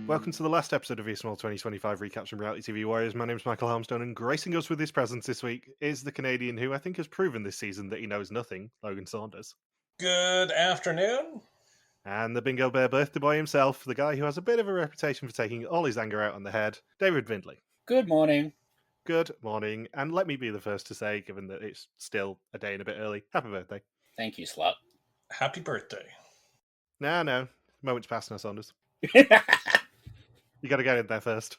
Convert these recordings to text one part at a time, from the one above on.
Welcome to the last episode of ESML 2025 Recaps from Reality TV Warriors. My name is Michael Harmstone, and gracing us with his presence this week is the Canadian who I think has proven this season that he knows nothing, Logan Saunders. Good afternoon. And the Bingo Bear birthday boy himself, the guy who has a bit of a reputation for taking all his anger out on the head, David Bindley. Good morning. Good morning, and let me be the first to say, given that it's still a day and a bit early, happy birthday. Thank you, slut. Happy birthday. No, moment's past now, Saunders. You gotta get in there first.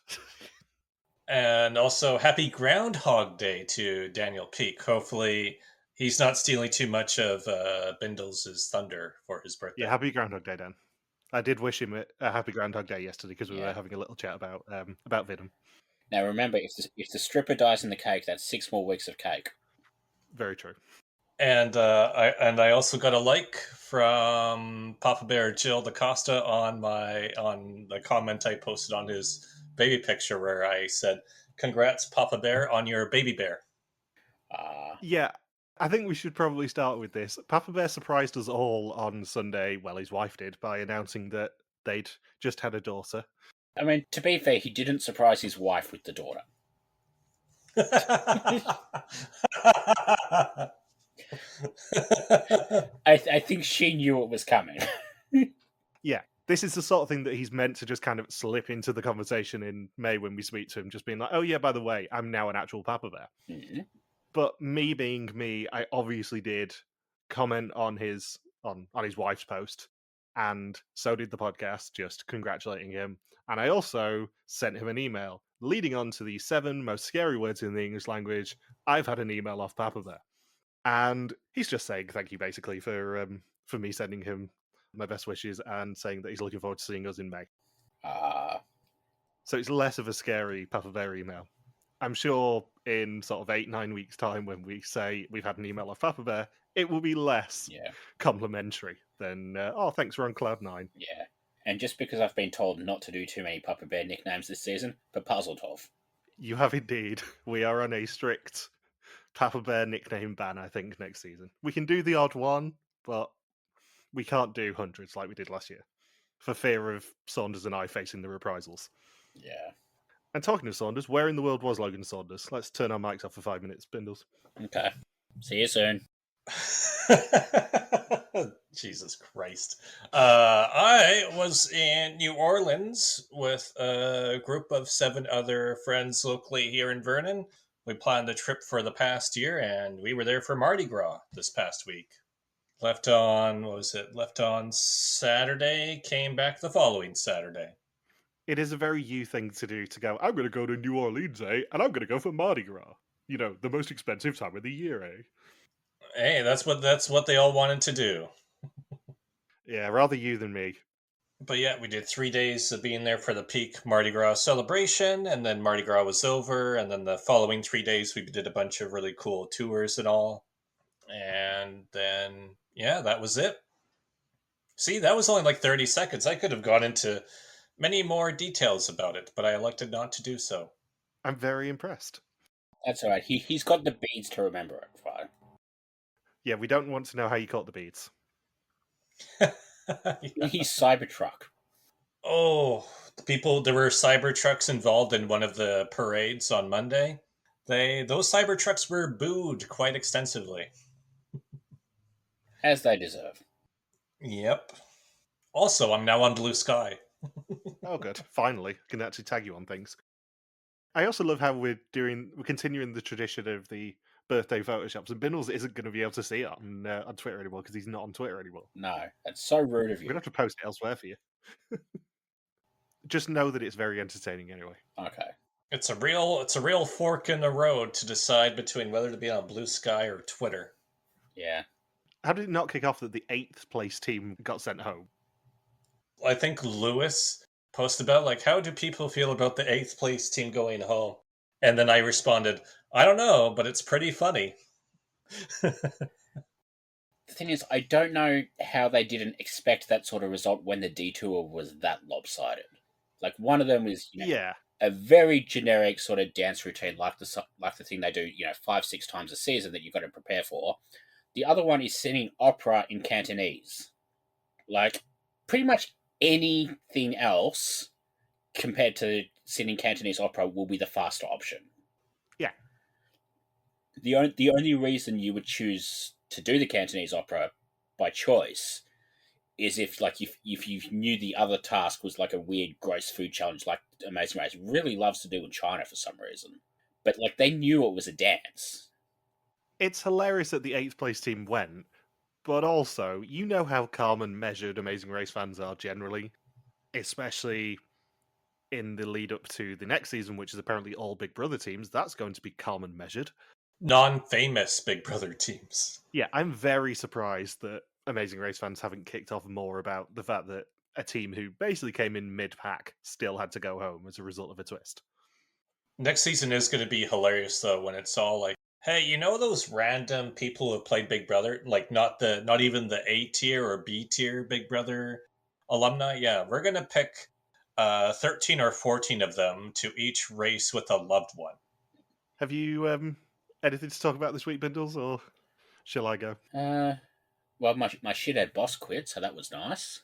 And also, happy Groundhog Day to Daniel Peak. Hopefully, he's not stealing too much of Bindles' thunder for his birthday. Yeah, happy Groundhog Day, Dan. I did wish him a happy Groundhog Day yesterday because we were having a little chat about Vidum. Now remember, if the stripper dies in the cake, that's 6 more weeks of cake. Very true. And I also got a like from Papa Bear Jill DaCosta on the comment I posted on his baby picture where I said, "Congrats, Papa Bear, on your baby bear." Yeah, I think we should probably start with this. Papa Bear surprised us all on Sunday, well, his wife did, by announcing that they'd just had a daughter. I mean, to be fair, he didn't surprise his wife with the daughter. I think she knew it was coming. Yeah, this is the sort of thing that he's meant to just kind of slip into the conversation in May when we speak to him, just being like, oh yeah, by the way, I'm now an actual Papa Bear. Mm-hmm. But me being me, I obviously did comment on his wife's post, and so did the podcast, just congratulating him. And I also sent him an email leading on to the 7 most scary words in the English language. I've had an email off Papa Bear. And he's just saying thank you, basically, for me sending him my best wishes and saying that he's looking forward to seeing us in May. So it's less of a scary Papa Bear email. I'm sure in sort of 8-9 weeks' time when we say we've had an email off Papa Bear, it will be less complimentary than, thanks, we're on Cloud 9. Yeah. And just because I've been told not to do too many Papa Bear nicknames this season, but puzzled of. You have indeed. We are on a strict Papa Bear nickname ban, I think, next season. We can do the odd one, but we can't do hundreds like we did last year, for fear of Saunders and I facing the reprisals. Yeah. And talking of Saunders, where in the world was Logan Saunders? Let's turn our mics off for 5 minutes, Bindles. Okay. See you soon. Jesus Christ. I was in New Orleans with a group of 7 other friends locally here in Vernon. We planned the trip for the past year, and we were there for Mardi Gras this past week. Left on Saturday, came back the following Saturday. It is a very you thing to do, to go, I'm going to go to New Orleans, and I'm going to go for Mardi Gras. You know, the most expensive time of the year, Hey, that's what they all wanted to do. Yeah, rather you than me. But yeah, we did 3 days of being there for the peak Mardi Gras celebration, and then Mardi Gras was over, and then the following 3 days we did a bunch of really cool tours and all. And then, yeah, that was it. See, that was only like 30 seconds. I could have gone into many more details about it, but I elected not to do so. I'm very impressed. That's all right. He's got the beads to remember it, fine. Yeah, we don't want to know how you caught the beads. He's Cybertruck. Oh, there were Cybertrucks involved in one of the parades on Monday. Those Cybertrucks were booed quite extensively. As they deserve. Yep. Also, I'm now on Blue Sky. Oh, good. Finally, I can actually tag you on things. I also love how we're continuing the tradition of the birthday photoshops, and Bindles isn't going to be able to see it on Twitter anymore because he's not on Twitter anymore. No, that's so rude of you. We're going to have to post it elsewhere for you. Just know that it's very entertaining anyway. Okay. It's a real fork in the road to decide between whether to be on Blue Sky or Twitter. Yeah. How did it not kick off that the 8th place team got sent home? I think Lewis posted about, like, how do people feel about the 8th place team going home? And then I responded, I don't know, but it's pretty funny. The thing is, I don't know how they didn't expect that sort of result when the detour was that lopsided. Like, one of them is a very generic sort of dance routine, like the thing they do, 5-6 times a season that you've got to prepare for. The other one is singing opera in Cantonese. Like, pretty much anything else compared to singing Cantonese opera, will be the faster option. Yeah. The only reason you would choose to do the Cantonese opera by choice is if you knew the other task was like a weird gross food challenge like Amazing Race really loves to do in China for some reason. But like they knew it was a dance. It's hilarious that the 8th place team went, but also, you know how calm and measured Amazing Race fans are generally, especially in the lead up to the next season, which is apparently all Big Brother teams. That's going to be calm and measured. Non-famous Big Brother teams. Yeah, I'm very surprised that Amazing Race fans haven't kicked off more about the fact that a team who basically came in mid-pack still had to go home as a result of a twist. Next season is going to be hilarious, though, when it's all like, hey, you know those random people who have played Big Brother? Like, not even the A tier or B tier Big Brother alumni? Yeah, we're going to pick 13 or 14 of them to each race with a loved one. Have you anything to talk about this week, Bindles, or shall I go? Well, my shithead boss quit, so that was nice.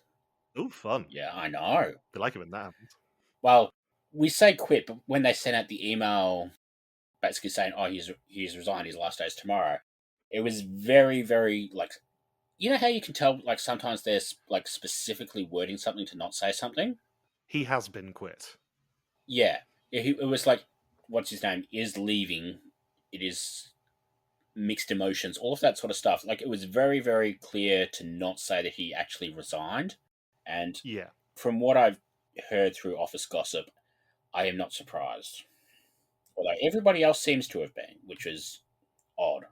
Oh, fun. Yeah, I know. I like it when that happens. Well, we say quit, but when they sent out the email basically saying, oh, he's resigned, his last day is tomorrow, it was very, very, like, you know how you can tell, like, sometimes there's, like, specifically wording something to not say something? He has been quit. Yeah. It was like, what's his name, is leaving. It is mixed emotions, all of that sort of stuff. Like, it was very, very clear to not say that he actually resigned. And yeah, from what I've heard through office gossip, I am not surprised. Although everybody else seems to have been, which is odd.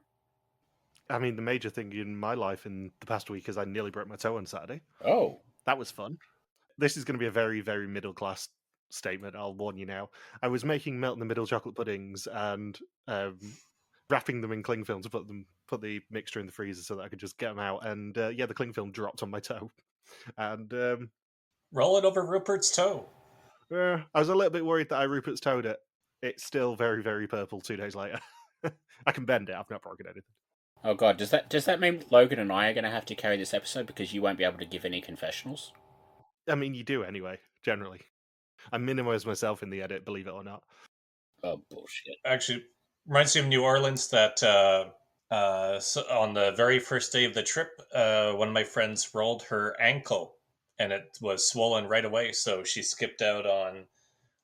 I mean, the major thing in my life in the past week is I nearly broke my toe on Saturday. Oh. That was fun. This is going to be a very, very middle-class statement, I'll warn you now. I was making melt-in-the-middle chocolate puddings and wrapping them in cling film to put the mixture in the freezer so that I could just get them out. And the cling film dropped on my toe. And roll it over Rupert's toe. I was a little bit worried that I Rupert's toed it. It's still very, very purple 2 days later. I can bend it. I've not broken anything. Oh god, does that mean Logan and I are going to have to carry this episode because you won't be able to give any confessionals? I mean, you do anyway, generally. I minimize myself in the edit, believe it or not. Oh, bullshit. Actually, reminds me of New Orleans that so on the very first day of the trip, one of my friends rolled her ankle and it was swollen right away. So she skipped out on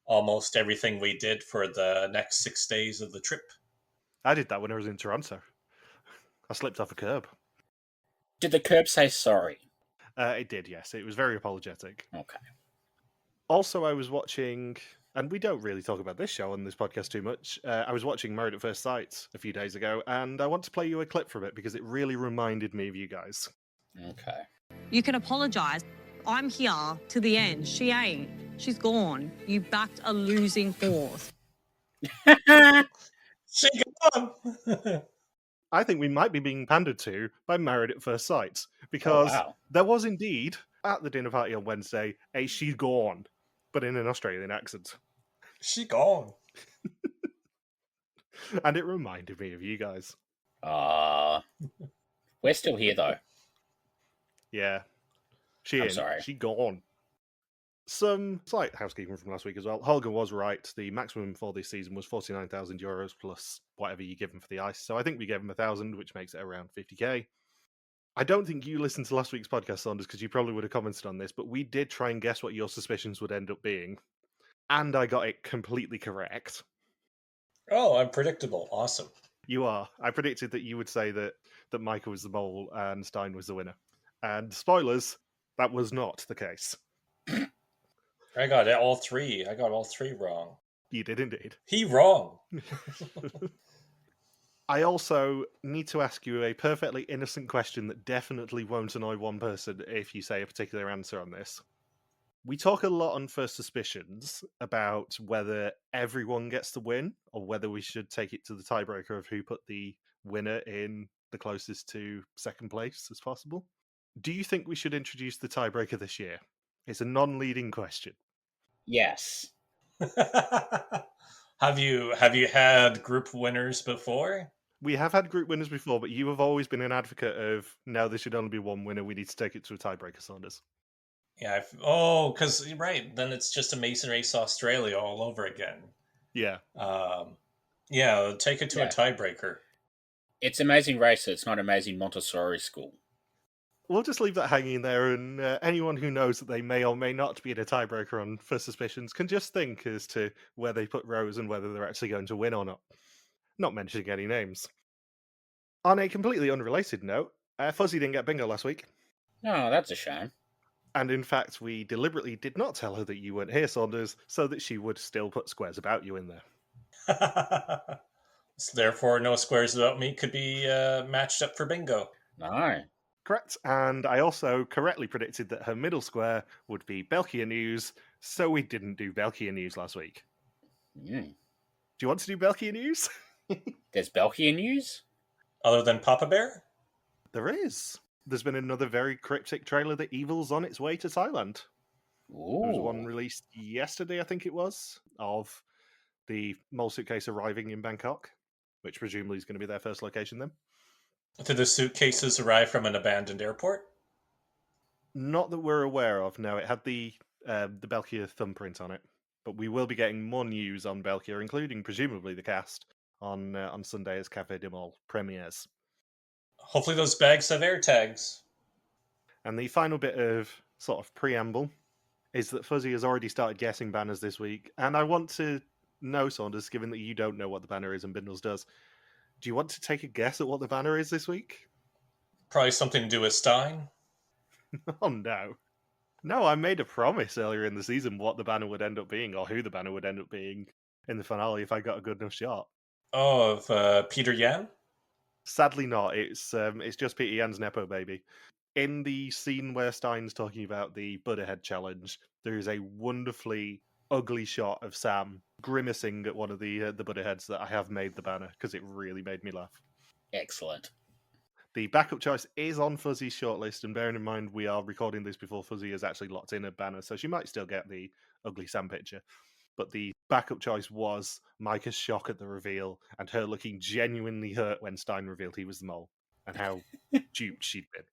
almost everything we did for the next 6 days of the trip. I did that when I was in Toronto. I slipped off a curb. Did the curb say sorry? It did, yes. It was very apologetic. Okay. Also, I was watching, and we don't really talk about this show on this podcast too much, I was watching Married at First Sight a few days ago, and I want to play you a clip from it because it really reminded me of you guys. Okay. You can apologise. I'm here to the end. She ain't. She's gone. You backed a losing horse. She gone! I think we might be being pandered to by Married at First Sight, because there was indeed, at the dinner party on Wednesday, a "she's gone," but in an Australian accent. She gone. And it reminded me of you guys. We're still here, though. Yeah. She gone. Some slight housekeeping from last week as well. Holger was right. The maximum for this season was €49,000 plus whatever you give him for the ice. So I think we gave him 1,000, which makes it around 50k. I don't think you listened to last week's podcast, Saunders, because you probably would have commented on this, but we did try and guess what your suspicions would end up being. And I got it completely correct. Oh, I'm predictable. Awesome. You are. I predicted that you would say that Michael was the mole and Stijn was the winner. And spoilers, that was not the case. I got all three. I got all three wrong. You did indeed. He wrong. I also need to ask you a perfectly innocent question that definitely won't annoy one person if you say a particular answer on this. We talk a lot on First Suspicions about whether everyone gets the win or whether we should take it to the tiebreaker of who put the winner in the closest to second place as possible. Do you think we should introduce the tiebreaker this year? It's a non-leading question. Yes. Have you had group winners before? We have had group winners before, but you have always been an advocate of, no, there should only be one winner. We need to take it to a tiebreaker, Saunders. Yeah. Because you're right. Then it's just Amazing Race Australia all over again. Yeah. Yeah, take it to a tiebreaker. It's Amazing Race, it's not Amazing Montessori School. We'll just leave that hanging there, and anyone who knows that they may or may not be in a tiebreaker on For Suspicions can just think as to where they put Rose and whether they're actually going to win or not. Not mentioning any names. On a completely unrelated note, Fuzzy didn't get bingo last week. Oh, that's a shame. And in fact, we deliberately did not tell her that you weren't here, Saunders, so that she would still put squares about you in there. So therefore, no squares about me could be matched up for bingo. No. Correct, and I also correctly predicted that her middle square would be Belkia News, so we didn't do Belkia News last week. Mm. Do you want to do Belkia News? There's Belkia News? Other than Papa Bear? There is. There's been another very cryptic trailer that Evil's on its way to Thailand. Ooh. There was one released yesterday, I think it was, of the mole suitcase arriving in Bangkok, which presumably is going to be their first location then. Did the suitcases arrive from an abandoned airport? Not that we're aware of, no. It had the Belkia thumbprint on it. But we will be getting more news on Belkia, including presumably the cast, on Sunday as Café de Mall premieres. Hopefully those bags have air tags. And the final bit of sort of preamble is that Fuzzy has already started guessing banners this week. And I want to know, Saunders, given that you don't know what the banner is and Bindles does, do you want to take a guess at what the banner is this week? Probably something to do with Stijn. Oh, no. No, I made a promise earlier in the season what the banner would end up being, or who the banner would end up being in the finale if I got a good enough shot. Oh, of Pieter Jan? Sadly not. It's just Peter Jan's Nepo baby. In the scene where Stein's talking about the Buddha Head challenge, there is a wonderfully ugly shot of Sam grimacing at one of the Buddha Heads that I have made the banner, because it really made me laugh. Excellent. The backup choice is on Fuzzy's shortlist, and bearing in mind we are recording this before Fuzzy has actually locked in a banner, so she might still get the ugly Sam picture. But the backup choice was Micah's shock at the reveal and her looking genuinely hurt when Stijn revealed he was the mole, and how duped she'd been.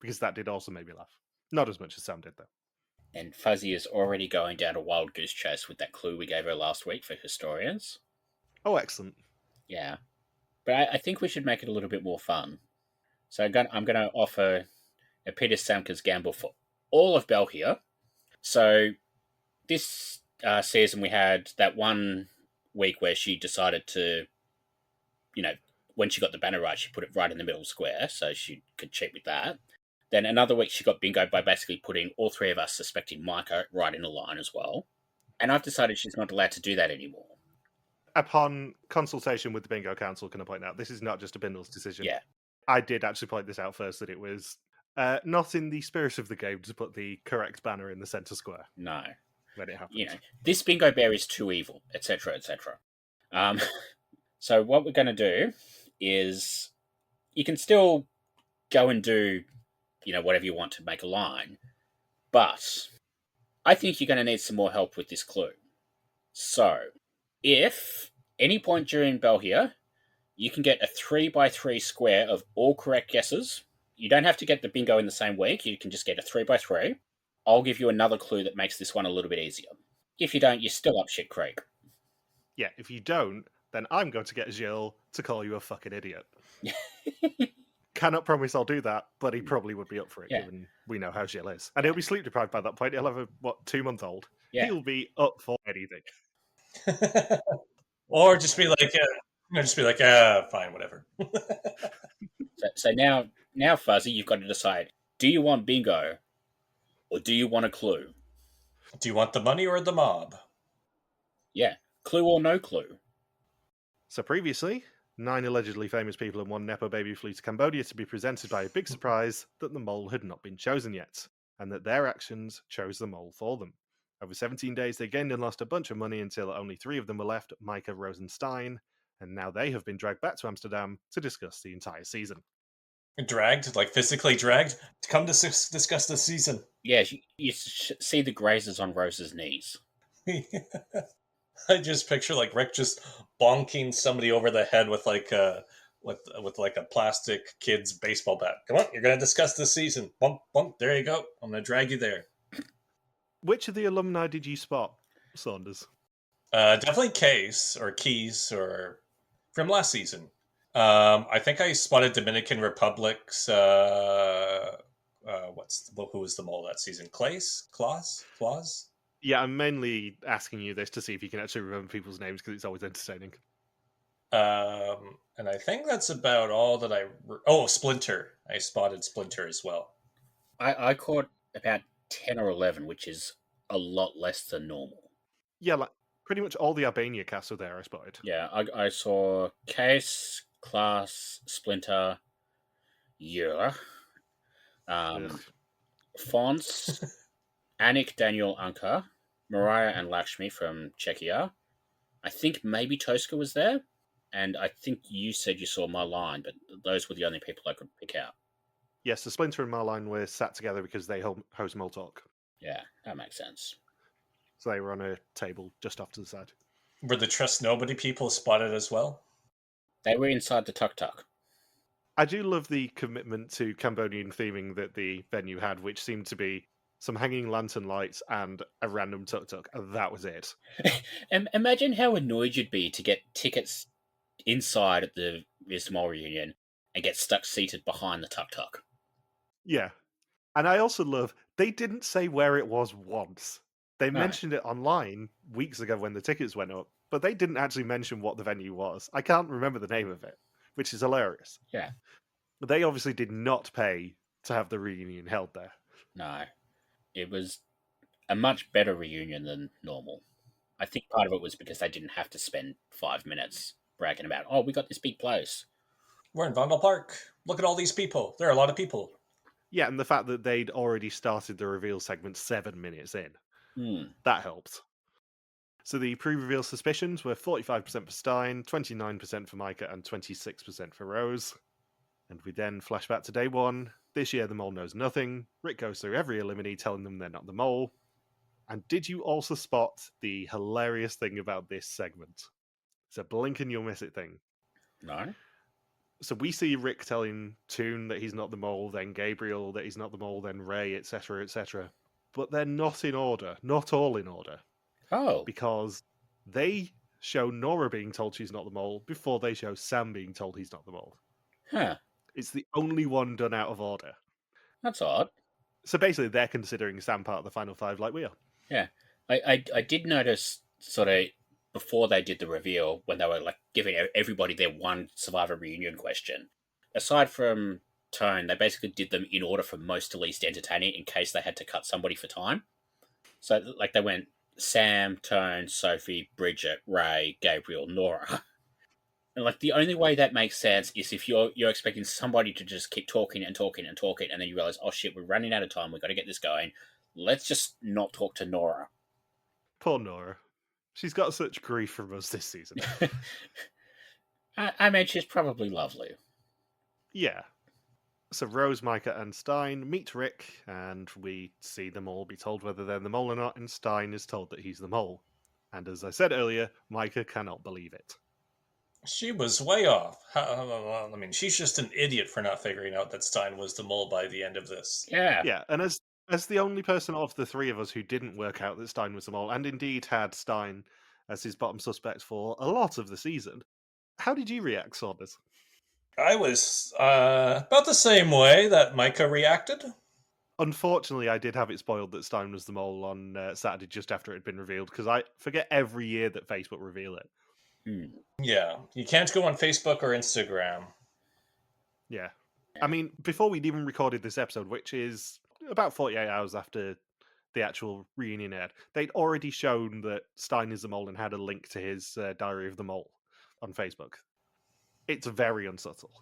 Because that did also make me laugh. Not as much as Sam did, though. And Fuzzy is already going down a wild goose chase with that clue we gave her last week for historians. Oh, excellent. Yeah. But I think we should make it a little bit more fun. So I'm going to offer a Peter Samker's gamble for all of Belkia. So this season we had that one week where she decided to, when she got the banner right, she put it right in the middle square so she could cheat with that. Then another week she got bingo by basically putting all three of us suspecting Micah right in a line as well. And I've decided she's not allowed to do that anymore. Upon consultation with the Bingo Council, can I point out, this is not just a Bindles decision. Yeah. I did actually point this out first, that it was not in the spirit of the game to put the correct banner in the centre square. No. When it happens. This bingo bear is too evil, etc., etc. So what we're going to do is you can still go and do, whatever you want to make a line, but I think you're going to need some more help with this clue. So, if any point during Belkia, you can get a 3x3 square of all correct guesses. You don't have to get the bingo in the same week. You can just get a 3x3. I'll give you another clue that makes this one a little bit easier. If you don't, you're still up shit creek. Yeah, if you don't, then I'm going to get Gilles to call you a fucking idiot. Cannot promise I'll do that, but he probably would be up for it, given we know how Gilles is. And he'll be sleep deprived by that point. He'll have a, 2-month-old. Yeah. He'll be up for anything. Or just be like, fine, whatever. So now, Fuzzy, you've got to decide. Do you want bingo? Or do you want a clue? Do you want the money or the mob? Yeah, clue or no clue. So previously, 9 allegedly famous people and 1 Nepo baby flew to Cambodia to be presented by a big surprise that the mole had not been chosen yet, and that their actions chose the mole for them. Over 17 days, they gained and lost a bunch of money until only 3 of them were left, Micah, Rose and Stijn, and now they have been dragged back to Amsterdam to discuss the entire season. Dragged? Like physically dragged? To come to discuss the season. Yeah, you see the grazes on Rose's knees. I just picture like Rick just bonking somebody over the head with like a plastic kid's baseball bat. Come on, you're gonna discuss this season. Bump, bump. There you go. I'm gonna drag you there. Which of the alumni did you spot, Saunders? Definitely Keys from last season. I think I spotted Dominican Republic's who was the mole that season? Claus? Yeah, I'm mainly asking you this to see if you can actually remember people's names because it's always entertaining. And I think that's about all that Oh, Splinter. I spotted Splinter as well. I caught about 10 or 11, which is a lot less than normal. Yeah, like pretty much all the Albania casts are there, I spotted. Yeah, I saw Case, Class, Splinter, Yura, Fons, Anik, Daniel, Anka, Mariah and Lakshmi from Czechia. I think maybe Toska was there. And I think you said you saw Marline, but those were the only people I could pick out. Yes, the Splinter and Marline were sat together because they host Mole Talk. Yeah, that makes sense. So they were on a table just off to the side. Were the Trust Nobody people spotted as well? They were inside the tuktuk. I do love the commitment to Cambodian theming that the venue had, which seemed to be some hanging lantern lights and a random tuk-tuk, and that was it. Imagine how annoyed you'd be to get tickets inside at the Mole reunion and get stuck seated behind the tuk-tuk. Yeah. And I also love, they didn't say where it was once. They mentioned it online weeks ago when the tickets went up, but they didn't actually mention what the venue was. I can't remember the name of it, which is hilarious. Yeah. But they obviously did not pay to have the reunion held there. No. It was a much better reunion than normal. I think part of it was because they didn't have to spend 5 minutes bragging about, oh, we got this big place. We're in Vondel Park. Look at all these people. There are a lot of people. Yeah, and the fact that they'd already started the reveal segment 7 minutes in. That helped. So the pre-reveal suspicions were 45% for Stijn, 29% for Micah, and 26% for Rose. And we then flash back to day one. This year, the mole knows nothing. Rick goes through every eliminee, telling them they're not the mole. And did you also spot the hilarious thing about this segment? It's a blink and you'll miss it thing. No. So we see Rick telling Toon that he's not the mole, then Gabriel that he's not the mole, then Ray, etc., etc. But they're not in order. Not all in order. Oh. Because they show Nora being told she's not the mole before they show Sam being told he's not the mole. Huh. It's the only one done out of order. That's odd. So basically, they're considering Sam part of the final five like we are. Yeah. I did notice sort of before they did the reveal when they were like giving everybody their one Survivor reunion question. Aside from Tone, they basically did them in order from most to least entertaining in case they had to cut somebody for time. So like they went Sam, Tone, Sophie, Bridget, Ray, Gabriel, Nora. And like the only way that makes sense is if you're expecting somebody to just keep talking and talking and talking, and then you realize, oh shit, we're running out of time. We've got to get this going. Let's just not talk to Nora. Poor Nora. She's got such grief from us this season. I mean, she's probably lovely. Yeah. So Rose, Micah, and Stijn meet Rick, and we see them all be told whether they're the mole or not, and Stijn is told that he's the mole. And as I said earlier, Micah cannot believe it. She was way off. I mean, she's just an idiot for not figuring out that Stijn was the mole by the end of this. Yeah. Yeah, and as the only person of the three of us who didn't work out that Stijn was the mole, and indeed had Stijn as his bottom suspect for a lot of the season, how did you react, Saunders? I was about the same way that Micah reacted. Unfortunately, I did have it spoiled that Stijn was the mole on Saturday just after it had been revealed, because I forget every year that Facebook reveal it. Yeah, you can't go on Facebook or Instagram. Yeah. I mean, before we'd even recorded this episode, which is about 48 hours after the actual reunion aired, they'd already shown that Stijn is the mole and had a link to his Diary of the Mole on Facebook. It's very unsubtle.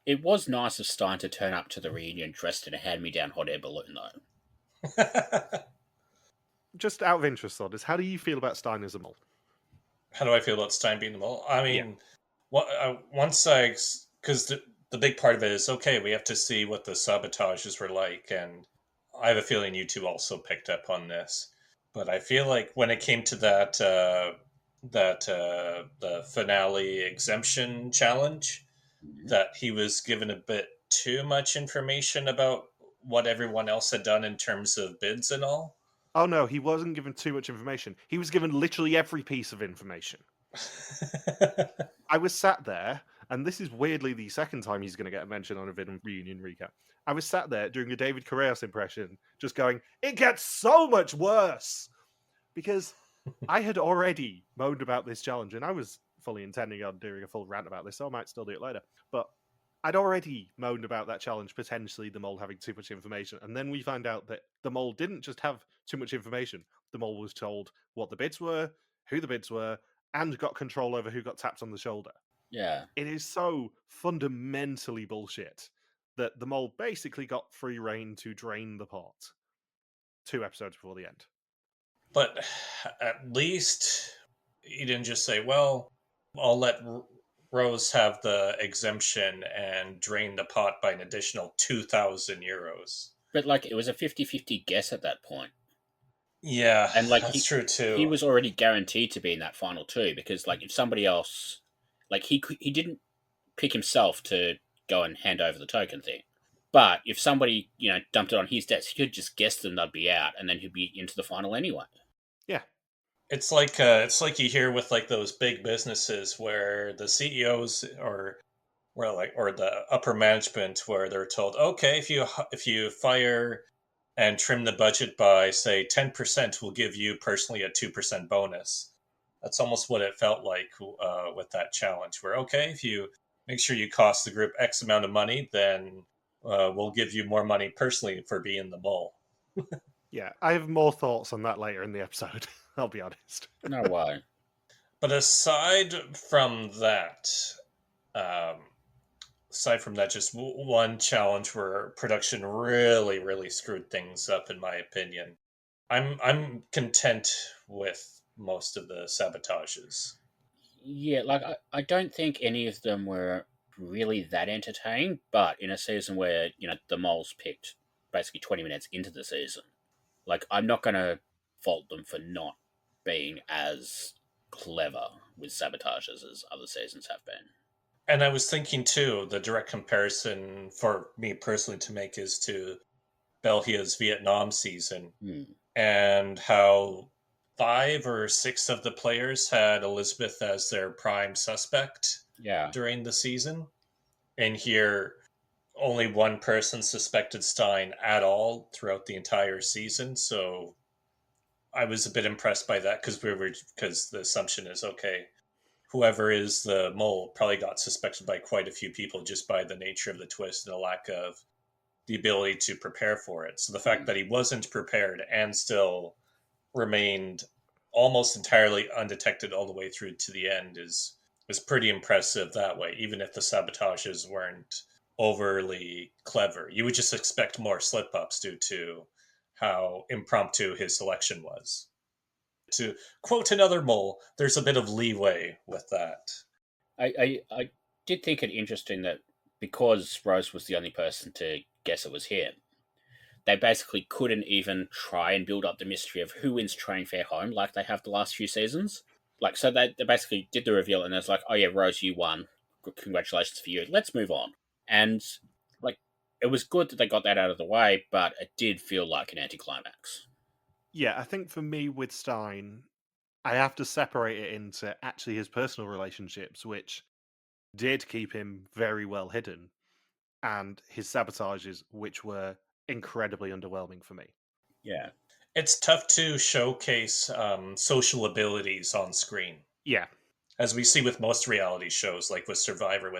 It was nice of Stijn to turn up to the reunion dressed in a hand-me-down hot air balloon, though. Just out of interest, Saunders, how do you feel about Stijn as a mole? How do I feel about Stijn being the mole? I mean, because the big part of it is, okay, we have to see what the sabotages were like, and I have a feeling you two also picked up on this. But I feel like when it came to the finale exemption challenge, that he was given a bit too much information about what everyone else had done in terms of bids and all. Oh no, he wasn't given too much information. He was given literally every piece of information. I was sat there, and this is weirdly the second time he's going to get a mention on a Venom reunion recap. I was sat there doing a David Correas impression, just going, "It gets so much worse!" Because I had already moaned about this challenge, and I was fully intending on doing a full rant about this, so I might still do it later. But I'd already moaned about that challenge, potentially the mole having too much information. And then we find out that the mole didn't just have too much information. The mole was told what the bids were, who the bids were, and got control over who got tapped on the shoulder. Yeah. It is so fundamentally bullshit that the mole basically got free reign to drain the pot 2 episodes before the end. But at least he didn't just say, well, I'll let Rose have the exemption and drain the pot by an additional 2,000 euros. But, like, it was a 50-50 guess at that point. Yeah, and like that's true too. He was already guaranteed to be in that final 2 because, like, if somebody else, like, he didn't pick himself to go and hand over the token thing. But if somebody, dumped it on his desk, he could just guess them they'd be out, and then he'd be into the final anyway. Yeah. It's like you hear with like those big businesses where the CEOs or the upper management where they're told, okay, if you fire and trim the budget by say 10%, we'll give you personally a 2% bonus. That's almost what it felt like with that challenge. Where okay, if you make sure you cost the group X amount of money, then we'll give you more money personally for being the mole. Yeah, I have more thoughts on that later in the episode. I'll be honest. No way. But aside from that, just one challenge where production really, really screwed things up, in my opinion. I'm content with most of the sabotages. Yeah, like I don't think any of them were really that entertaining, but in a season where, the moles picked basically 20 minutes into the season, like, I'm not going to fault them for not being as clever with sabotages as other seasons have been. And I was thinking too, the direct comparison for me personally to make is to Belgia's Vietnam season, and how 5 or 6 of the players had Elizabeth as their prime suspect during the season. And here, only one person suspected Stijn at all throughout the entire season. So I was a bit impressed by that because the assumption is, okay, whoever is the mole probably got suspected by quite a few people just by the nature of the twist and the lack of the ability to prepare for it. So the fact that he wasn't prepared and still remained almost entirely undetected all the way through to the end is pretty impressive that way, even if the sabotages weren't overly clever. You would just expect more slip-ups due to how impromptu his selection was. To quote another mole, there's a bit of leeway with that. I did think it interesting that because Rose was the only person to guess it was him, they basically couldn't even try and build up the mystery of who wins train fare home like they have the last few seasons. Like, so they basically did the reveal and it's like, oh yeah, Rose, you won. Congratulations for you. Let's move on. And, like, it was good that they got that out of the way, but it did feel like an anticlimax. Yeah, I think for me with Stijn, I have to separate it into actually his personal relationships, which did keep him very well hidden, and his sabotages, which were incredibly underwhelming for me. Yeah. It's tough to showcase social abilities on screen. Yeah. As we see with most reality shows, like with Survivor,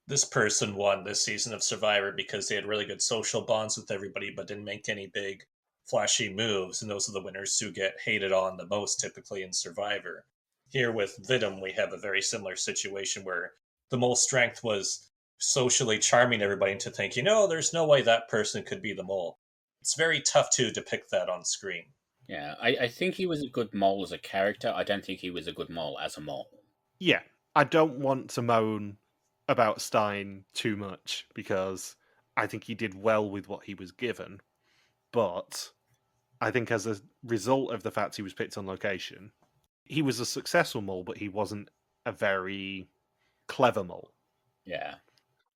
this person won this season of Survivor because they had really good social bonds with everybody, but didn't make any big flashy moves, and those are the winners who get hated on the most typically in Survivor. Here with Vidum, we have a very similar situation where the mole's strength was socially charming everybody into thinking, there's no way that person could be the mole. It's very tough to depict that on screen. Yeah, I think he was a good mole as a character. I don't think he was a good mole as a mole. Yeah, I don't want to moan about Stijn too much because I think he did well with what he was given. But I think as a result of the fact he was picked on location, he was a successful mole, but he wasn't a very clever mole. Yeah.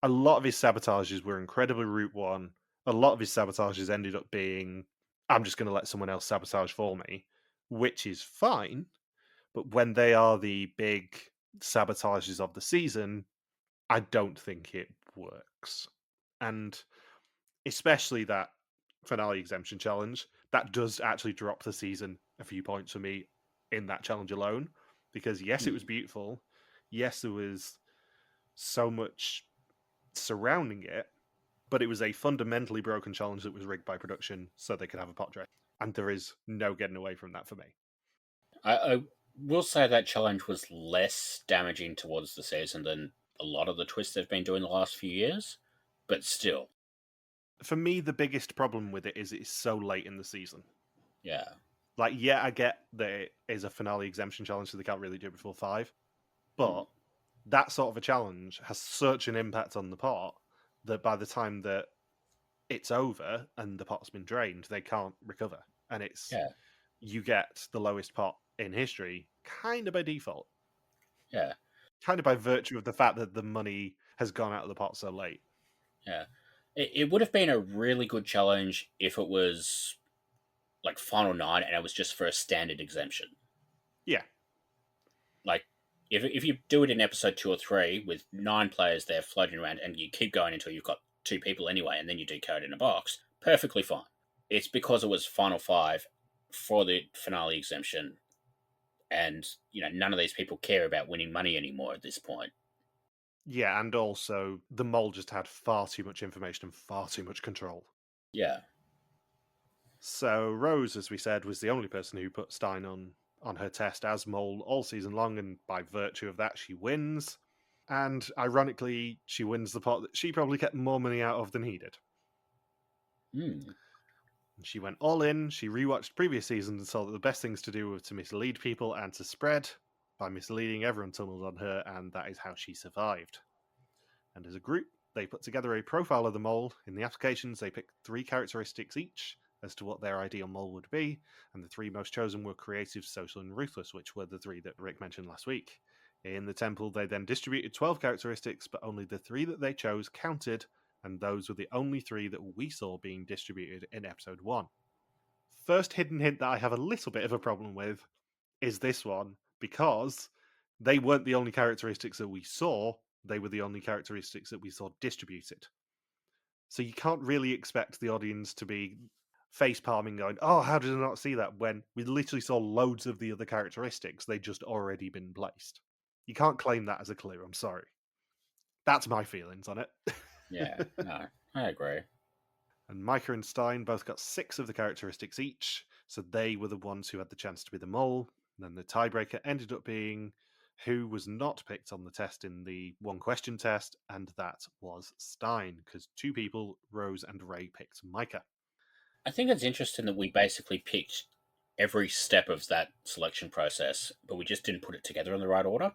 A lot of his sabotages were incredibly route one. A lot of his sabotages ended up being I'm just going to let someone else sabotage for me, which is fine. But when they are the big sabotages of the season, I don't think it works. And especially that finale exemption challenge, that does actually drop the season a few points for me in that challenge alone. Because yes, it was beautiful. Yes, there was so much surrounding it, but it was a fundamentally broken challenge that was rigged by production so they could have a pot dress. And there is no getting away from that for me. I will say that challenge was less damaging towards the season than a lot of the twists they've been doing the last few years, but still. For me, the biggest problem with it is it's so late in the season. Yeah. Like, yeah, I get that it is a finale exemption challenge, so they can't really do it before 5. But that sort of a challenge has such an impact on the pot that by the time that it's over and the pot's been drained, they can't recover. And it's you get the lowest pot in history kind of by default. Yeah. Kind of by virtue of the fact that the money has gone out of the pot so late. Yeah. It would have been a really good challenge if it was like Final 9 and it was just for a standard exemption. Yeah. Like, if you do it in episode 2 or 3 with 9 players there floating around and you keep going until you've got 2 people anyway and then you decode in a box, perfectly fine. It's because it was Final 5 for the finale exemption and, none of these people care about winning money anymore at this point. Yeah, and also the mole just had far too much information and far too much control. Yeah. So Rose, as we said, was the only person who put Stijn on her test as mole all season long, and by virtue of that, she wins. And ironically, she wins the pot that she probably kept more money out of than he did. She went all in, she rewatched previous seasons and saw that the best things to do were to mislead people and to spread. By misleading, everyone tunneled on her, and that is how she survived. And as a group, they put together a profile of the mole. In the applications, they picked 3 characteristics each as to what their ideal mole would be, and the 3 most chosen were creative, social, and ruthless, which were the 3 that Rick mentioned last week. In the temple, they then distributed 12 characteristics, but only the 3 that they chose counted, and those were the only 3 that we saw being distributed in episode 1. First hidden hint that I have a little bit of a problem with is this one, because they weren't the only characteristics that we saw, they were the only characteristics that we saw distributed. So you can't really expect the audience to be face palming going, oh, how did I not see that? When we literally saw loads of the other characteristics, they'd just already been placed. You can't claim that as a clue, I'm sorry. That's my feelings on it. Yeah, no, I agree. And Micah and Stijn both got 6 of the characteristics each, so they were the ones who had the chance to be the mole. And then the tiebreaker ended up being who was not picked on the test in the 1-question test, and that was Stijn, because 2 people, Rose and Ray, picked Micah. I think it's interesting that we basically picked every step of that selection process, but we just didn't put it together in the right order.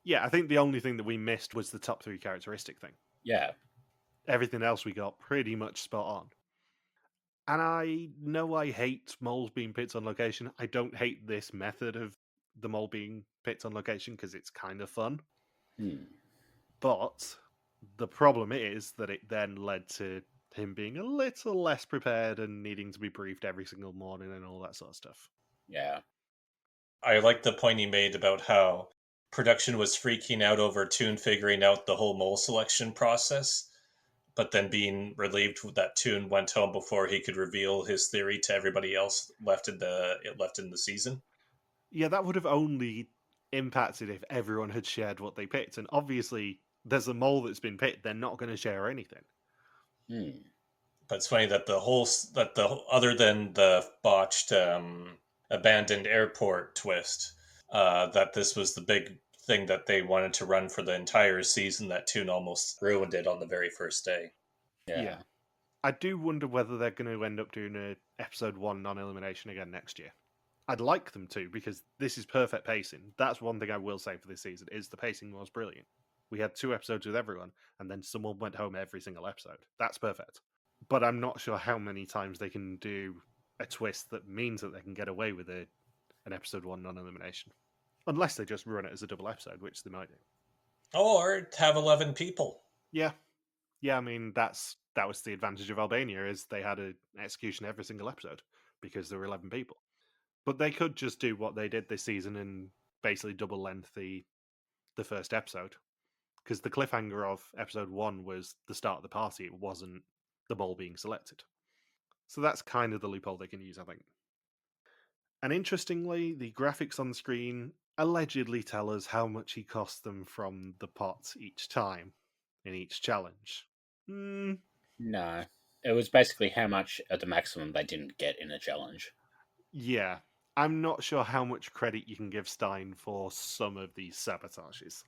Yeah, I think the only thing that we missed was the top 3 characteristic thing. Yeah. Everything else we got pretty much spot on. And I know I hate moles being picked on location. I don't hate this method of the mole being picked on location because it's kind of fun. But the problem is that it then led to him being a little less prepared and needing to be briefed every single morning and all that sort of stuff. Yeah. I like the point he made about how production was freaking out over Toon figuring out the whole mole selection process, but then being relieved that Toon went home before he could reveal his theory to everybody else left in the season. Yeah, that would have only impacted if everyone had shared what they picked, and obviously there's a mole that's been picked, they're not going to share anything. But it's funny that other than the botched abandoned airport twist, that this was the big thing that they wanted to run for the entire season, that Toon almost ruined it on the very first day. Yeah. I do wonder whether they're going to end up doing a episode 1 non-elimination again next year. I'd like them to, because this is perfect pacing. That's one thing I will say for this season, is the pacing was brilliant. We had 2 episodes with everyone, and then someone went home every single episode. That's perfect. But I'm not sure how many times they can do a twist that means that they can get away with an episode 1 non-elimination. Unless they just run it as a double episode, which they might do. Or have 11 people. Yeah, Yeah, I mean, that was the advantage of Albania, is they had an execution every single episode because there were 11 people. But they could just do what they did this season and basically double length the first episode. Because the cliffhanger of episode 1 was the start of the party, it wasn't the mole being selected. So that's kind of the loophole they can use, I think. And interestingly, the graphics on the screen allegedly tell us how much he cost them from the pot each time in each challenge. No. It was basically how much at the maximum they didn't get in a challenge. Yeah. I'm not sure how much credit you can give Stijn for some of these sabotages.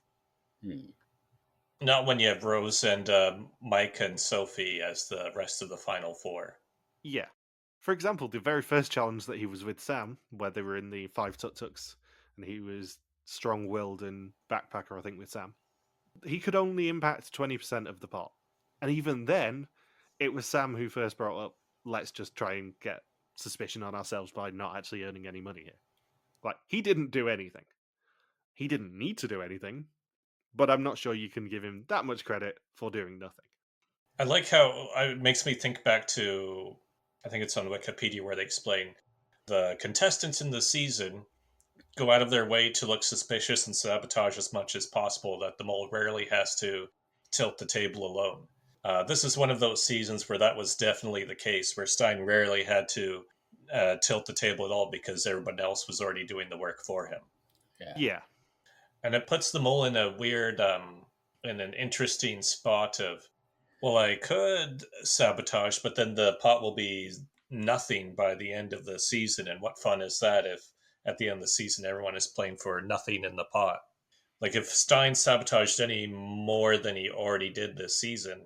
Not when you have Rose and Mike and Sophie as the rest of the final four. Yeah. For example, the very first challenge that he was with Sam, where they were in the 5 tuk-tuks, and he was strong-willed and backpacker, I think, with Sam, he could only impact 20% of the pot. And even then, it was Sam who first brought up, let's just try and get suspicion on ourselves by not actually earning any money here. Like, he didn't do anything. He didn't need to do anything, but I'm not sure you can give him that much credit for doing nothing. I like how it makes me think back to, I think it's on Wikipedia where they explain the contestants in the season go out of their way to look suspicious and sabotage as much as possible, that the mole rarely has to tilt the table alone. This is one of those seasons where that was definitely the case, where Stijn rarely had to tilt the table at all because everyone else was already doing the work for him. Yeah. And it puts the mole in a weird, in an interesting spot of, well, I could sabotage, but then the pot will be nothing by the end of the season. And what fun is that if at the end of the season everyone is playing for nothing in the pot? Like if Stijn sabotaged any more than he already did this season,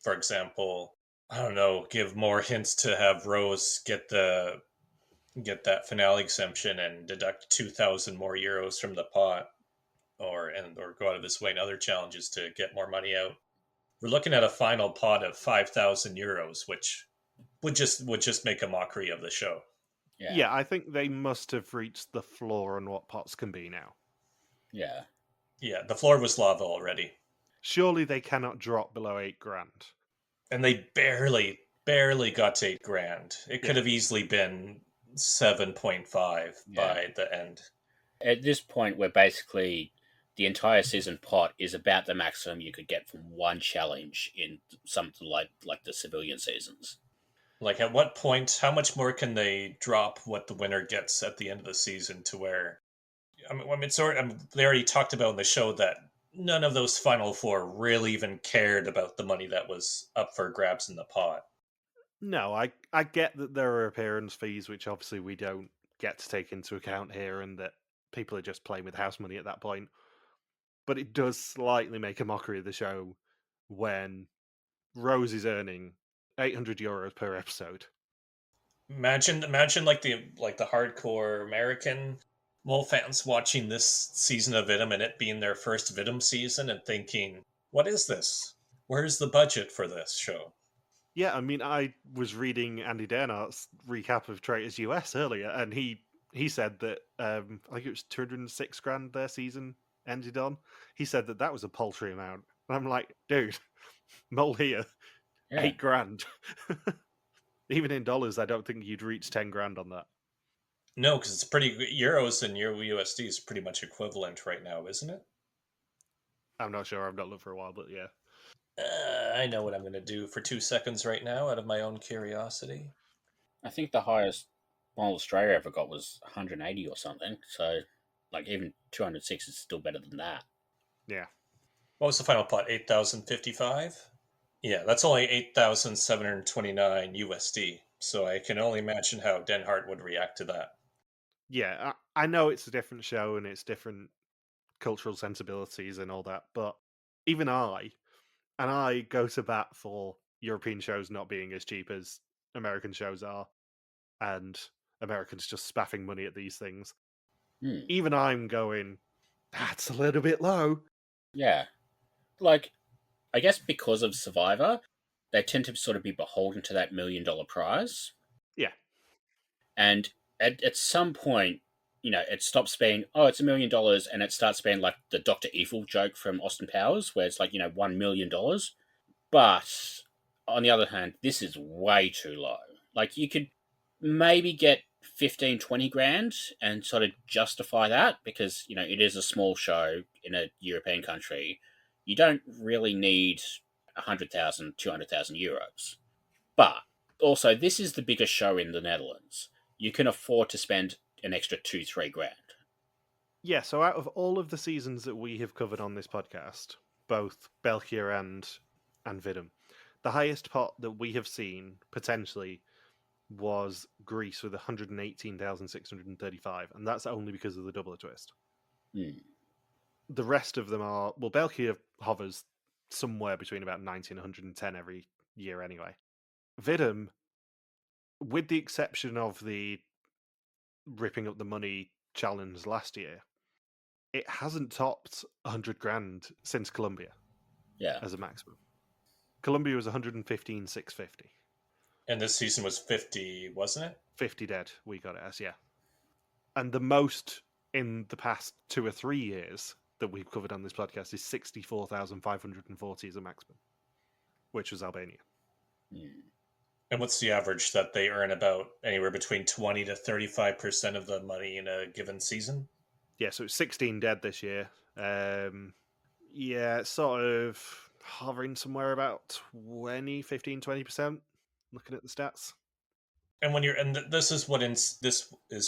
for example, I don't know, give more hints to have Rose get that finale exemption and deduct 2,000 more euros from the pot, or go out of his way in other challenges to get more money out. We're looking at a final pot of 5,000 euros, which would just make a mockery of the show. Yeah, I think they must have reached the floor on what pots can be now. Yeah. Yeah, the floor was lava already. Surely they cannot drop below 8 grand. And they barely got to 8 grand. It could have easily been 7.5 by the end. At this point, we're basically, the entire season pot is about the maximum you could get from one challenge in something like the civilian seasons. Like, at what point, how much more can they drop what the winner gets at the end of the season to where... I mean, they already talked about in the show that none of those final four really even cared about the money that was up for grabs in the pot. No, I get that there are appearance fees, which obviously we don't get to take into account here, and that people are just playing with house money at that point. But it does slightly make a mockery of the show when Rose is earning 800 euros per episode. Imagine like the hardcore American mole fans watching this season of Vidum and it being their first Vidum season and thinking, what is this? Where's the budget for this show? Yeah, I mean, I was reading Andy Dernardt's recap of Traitors US earlier, and he said that I think it was 206 grand their season ended on. He said that was a paltry amount. And I'm like, dude, mole here, 8 grand. Even in dollars, I don't think you'd reach 10 grand on that. No, because it's pretty... Euros and Euro USD is pretty much equivalent right now, isn't it? I'm not sure. I've not looked for a while, but yeah. I know what I'm going to do for 2 seconds right now out of my own curiosity. I think the highest Mole Australia ever got was 180 or something. So, like, even 206 is still better than that. Yeah. What was the final pot? 8,055? Yeah, that's only 8,729 USD. So I can only imagine how Den Hart would react to that. Yeah, I know it's a different show and it's different cultural sensibilities and all that, but even I go to bat for European shows not being as cheap as American shows are, and Americans just spaffing money at these things. Even I'm going, that's a little bit low. Yeah. Like, I guess because of Survivor, they tend to sort of be beholden to that $1 million prize. Yeah. And at some point, you know, it stops being, oh, it's $1 million, and it starts being like the Dr. Evil joke from Austin Powers, where it's like, you know, $1 million. But on the other hand, this is way too low. Like, you could maybe get 15, 20 grand and sort of justify that because, it is a small show in a European country. You don't really need 100,000, 200,000 euros. But also, this is the biggest show in the Netherlands. You can afford to spend an extra 2-3 grand. Yeah, so out of all of the seasons that we have covered on this podcast, both België and Vidum, the highest pot that we have seen potentially was Greece with 118,635, and that's only because of the doubler twist. The rest of them are, well, België hovers somewhere between about 90 and 110 every year anyway. Vidum, with the exception of the ripping up the money challenge last year, it hasn't topped 100 grand since Colombia. Yeah. As a maximum. Colombia was 115,650. And this season was 50, wasn't it? 50 dead, we got it as, yeah. And the most in the past 2 or 3 years that we've covered on this podcast is 64,540 as a maximum, which was Albania. And what's the average that they earn? About anywhere between 20 to 35% of the money in a given season? Yeah, so it's 16 dead this year. Yeah, sort of hovering somewhere about 15-20%, looking at the stats. And this is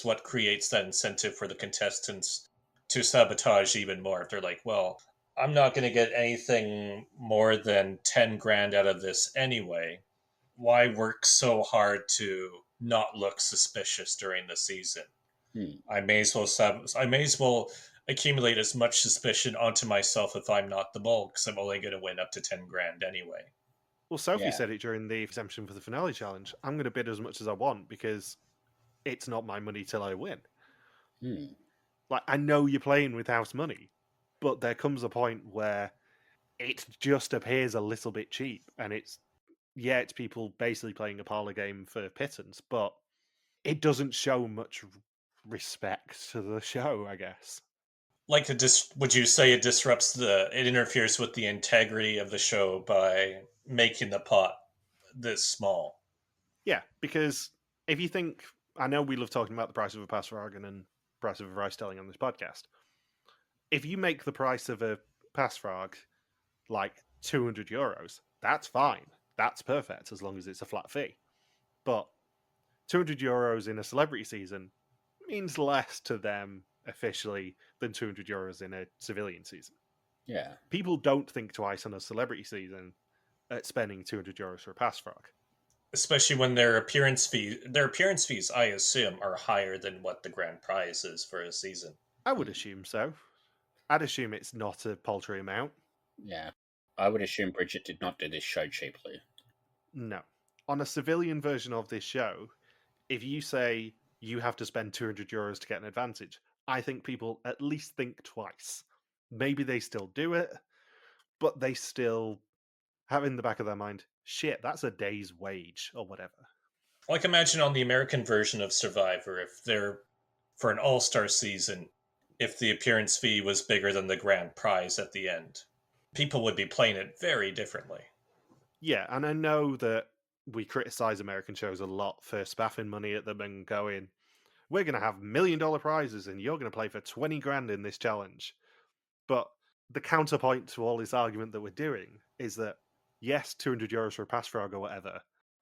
what creates that incentive for the contestants to sabotage even more. If they're like, well, I'm not going to get anything more than 10 grand out of this anyway. Why work so hard to not look suspicious during the season? I may as well accumulate as much suspicion onto myself if I'm not the mole, because I'm only going to win up to 10 grand anyway. Well, Sophie said it during the exemption for the finale challenge. I'm going to bid as much as I want because it's not my money till I win. Like, I know you're playing with house money, but there comes a point where it just appears a little bit cheap, and it's people basically playing a parlor game for pittance, but it doesn't show much respect to the show, I guess. Like, would you say it interferes with the integrity of the show by making the pot this small? Yeah, because if you think, I know we love talking about the price of a Passfrog and price of a rice telling on this podcast. If you make the price of a Passfrog like 200 euros, that's fine. That's perfect as long as it's a flat fee. But 200 euros in a celebrity season means less to them officially than 200 euros in a civilian season. Yeah. People don't think twice on a celebrity season at spending 200 euros for a Passfrog. Especially when their appearance fees, I assume, are higher than what the grand prize is for a season. I would assume so. I'd assume it's not a paltry amount. Yeah. I would assume Bridget did not do this show cheaply. No. On a civilian version of this show, if you say you have to spend 200 euros to get an advantage, I think people at least think twice. Maybe they still do it, but they still have in the back of their mind, shit, that's a day's wage or whatever. Like, imagine on the American version of Survivor, if they're for an all-star season, if the appearance fee was bigger than the grand prize at the end, people would be playing it very differently. Yeah, and I know that we criticize American shows a lot for spaffing money at them and going, we're going to have $1 million prizes and you're going to play for 20 grand in this challenge. But the counterpoint to all this argument that we're doing is that, yes, 200 euros for a Passfrog or whatever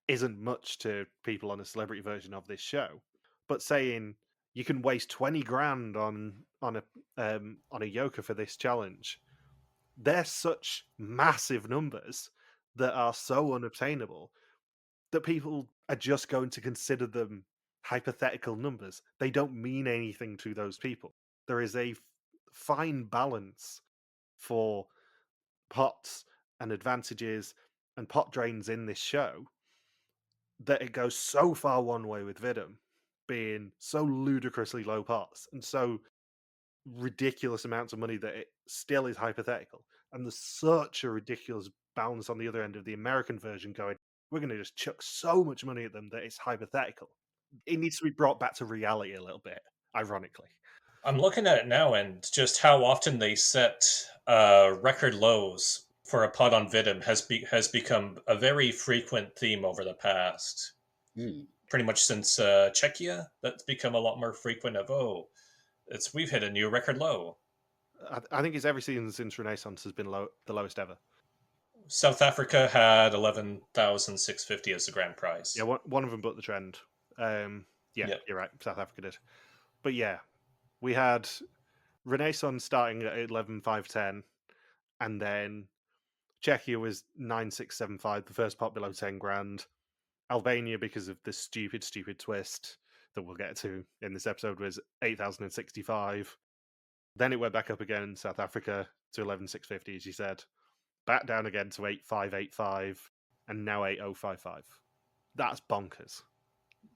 isn't much to people on a celebrity version of this show. But saying you can waste 20 grand on a yoker for this challenge, they're such massive numbers that are so unobtainable that people are just going to consider them hypothetical numbers. They don't mean anything to those people. There is a fine balance for pots and advantages and pot drains in this show that it goes so far one way with Vidum being so ludicrously low pots and so ridiculous amounts of money that it still is hypothetical. And there's such a ridiculous balance on the other end of the American version going, we're going to just chuck so much money at them that it's hypothetical. It needs to be brought back to reality a little bit, ironically. I'm looking at it now and just how often they set record lows for a pod on Vidum has become a very frequent theme over the past. Pretty much since Czechia, that's become a lot more frequent of, we've hit a new record low. I think it's every season since Renaissance has been the lowest ever. South Africa had 11,650 as the grand prize. Yeah, one of them bucked the trend. You're right. South Africa did. But yeah, we had Renaissance starting at 11,510, and then Czechia was 9,675, the first pot below 10 grand. Albania, because of the stupid twist that we'll get to in this episode, was 8,065. Then it went back up again in South Africa to 11,650, as you said. Back down again to 8,585, and now 8,055. That's bonkers.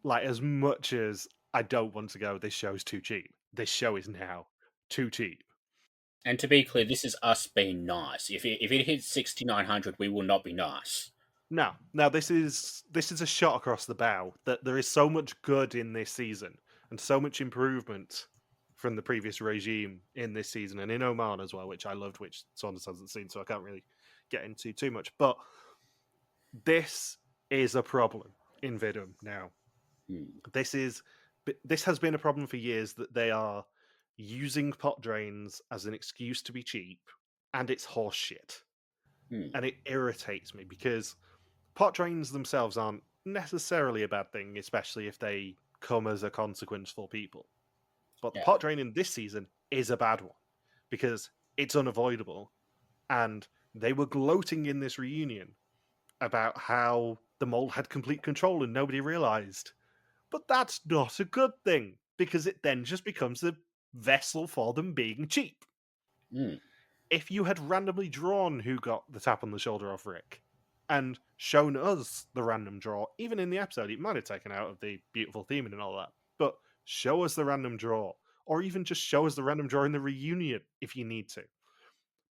Like, as much as I don't want to go, this show's too cheap. This show is now too cheap. And to be clear, this is us being nice. If it hits 6,900, we will not be nice. No, this is a shot across the bow that there is so much good in this season and so much improvement from the previous regime in this season and in Oman as well, which I loved, which Saunders hasn't seen, so I can't really get into too much. But this is a problem in Vidum now. This has been a problem for years, that they are using pot drains as an excuse to be cheap, and it's horse shit. And it irritates me because pot drains themselves aren't necessarily a bad thing, especially if they come as a consequence for people. But the pot drain in this season is a bad one because it's unavoidable. And they were gloating in this reunion about how the mole had complete control and nobody realised. But that's not a good thing, because it then just becomes a vessel for them being cheap. If you had randomly drawn who got the tap on the shoulder off Rick and shown us the random draw, even in the episode, it might have taken out of the beautiful theming and all that, but show us the random draw, or even just show us the random draw in the reunion if you need to.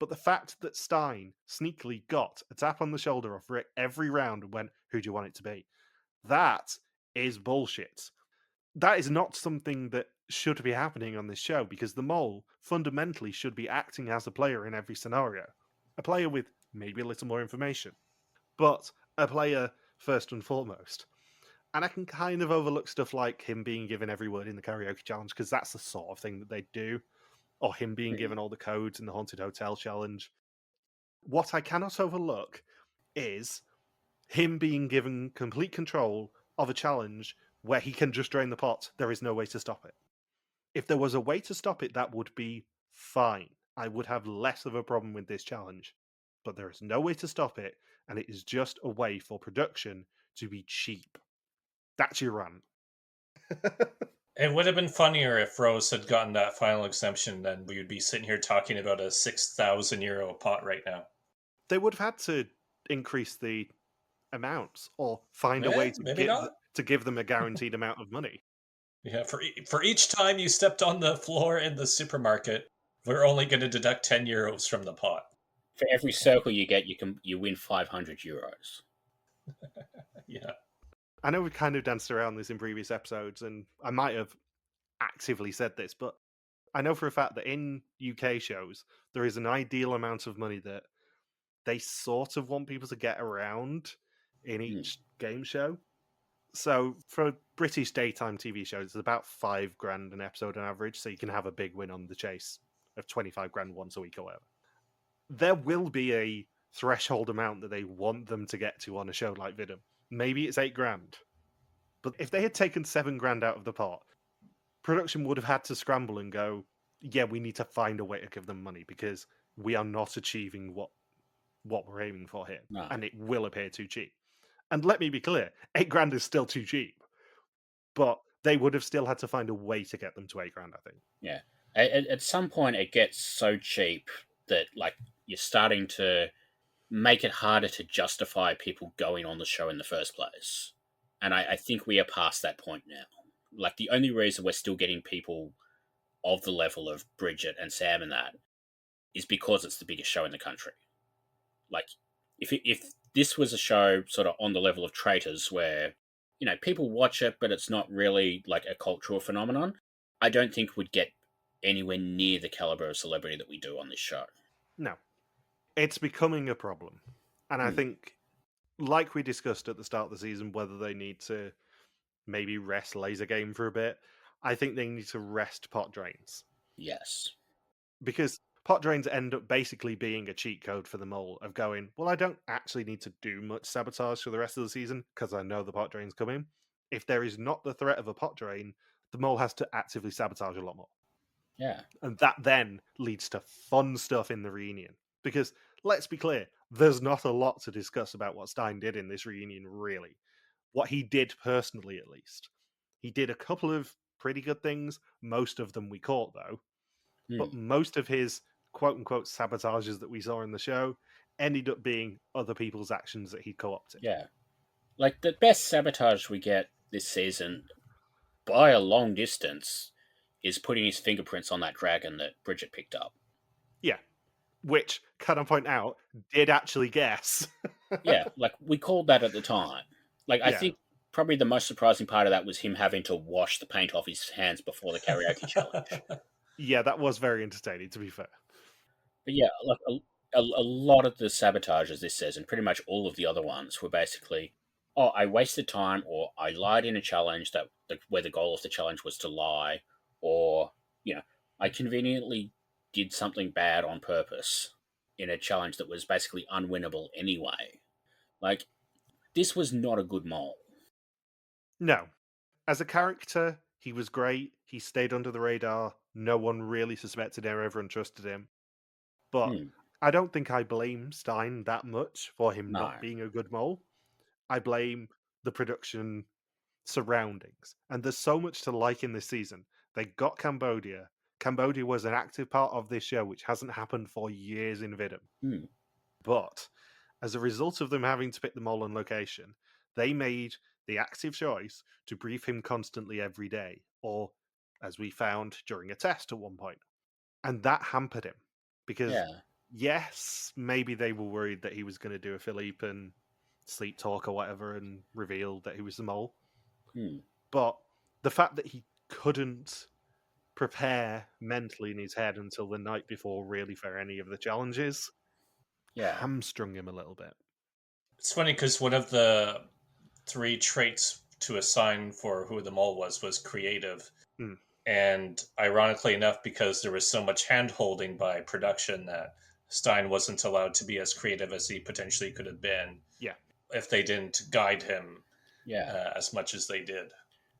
But the fact that Stijn sneakily got a tap on the shoulder off Rick every round and went, who do you want it to be? That is bullshit. That is not something that should be happening on this show, because the mole fundamentally should be acting as a player in every scenario. A player with maybe a little more information, but a player first and foremost. And I can kind of overlook stuff like him being given every word in the karaoke challenge, because that's the sort of thing that they do, or him being given all the codes in the Haunted Hotel challenge. What I cannot overlook is him being given complete control of a challenge where he can just drain the pot. There is no way to stop it. If there was a way to stop it, that would be fine. I would have less of a problem with this challenge. But there is no way to stop it, and it is just a way for production to be cheap. That's your rant. It would have been funnier if Rose had gotten that final exemption, then we would be sitting here talking about a €6,000 pot right now. They would have had to increase the amounts or find a way to give them a guaranteed amount of money. Yeah, for each time you stepped on the floor in the supermarket, we're only going to deduct €10 from the pot. For every circle you get, you win €500. Yeah. I know we've kind of danced around this in previous episodes, and I might have actively said this, but I know for a fact that in UK shows, there is an ideal amount of money that they sort of want people to get around in each game show. So for British daytime TV shows, it's about $5,000 an episode on average, so you can have a big win on the chase of $25,000 once a week or whatever. There will be a threshold amount that they want them to get to on a show like Vidum. Maybe it's $8,000. But if they had taken $7,000 out of the pot, production would have had to scramble and go, yeah, we need to find a way to give them money because we are not achieving what we're aiming for here. No. And it will appear too cheap. And let me be clear, $8,000 is still too cheap. But they would have still had to find a way to get them to $8,000, I think. Yeah. At some point, it gets so cheap that like you're starting to make it harder to justify people going on the show in the first place. And I think we are past that point now. Like, the only reason we're still getting people of the level of Bridget and Sam and that is because it's the biggest show in the country. Like, if this was a show sort of on the level of Traitors where, you know, people watch it, but it's not really like a cultural phenomenon, I don't think we'd get anywhere near the caliber of celebrity that we do on this show. No. It's becoming a problem. And I think, like we discussed at the start of the season, whether they need to maybe rest Laser Game for a bit, I think they need to rest pot drains. Yes. Because pot drains end up basically being a cheat code for the mole of going, well, I don't actually need to do much sabotage for the rest of the season because I know the pot drain's coming. If there is not the threat of a pot drain, the mole has to actively sabotage a lot more. Yeah. And that then leads to fun stuff in the reunion. Because, let's be clear, there's not a lot to discuss about what Stijn did in this reunion, really. What he did personally, at least. He did a couple of pretty good things. Most of them we caught, though. But most of his quote-unquote sabotages that we saw in the show ended up being other people's actions that he co-opted. Yeah. Like, the best sabotage we get this season, by a long distance, is putting his fingerprints on that dragon that Bridget picked up. Yeah. Which, can I point out, did actually guess. Yeah, like, we called that at the time. Like, I think probably the most surprising part of that was him having to wash the paint off his hands before the karaoke challenge. Yeah, that was very entertaining, to be fair. But yeah, like a lot of the sabotages this season, pretty much all of the other ones, were basically, oh, I wasted time, or I lied in a challenge where the goal of the challenge was to lie, or, you know, I conveniently did something bad on purpose in a challenge that was basically unwinnable anyway. Like, this was not a good mole. No. As a character, he was great. He stayed under the radar. No one really suspected him. Everyone trusted him. But I don't think I blame Stijn that much for him not being a good mole. I blame the production surroundings. And there's so much to like in this season. They got Cambodia. Cambodia was an active part of this show, which hasn't happened for years in Vidum. But as a result of them having to pick the mole on location, they made the active choice to brief him constantly every day, or as we found during a test at one point. And that hampered him. Because, yes, maybe they were worried that he was going to do a Philippe and sleep talk or whatever and reveal that he was the mole. But the fact that he couldn't prepare mentally in his head until the night before really for any of the challenges hamstrung him a little bit. It's funny because one of the 3 traits to assign for who the mole was creative. And ironically enough, because there was so much hand-holding by production that Stijn wasn't allowed to be as creative as he potentially could have been if they didn't guide him as much as they did.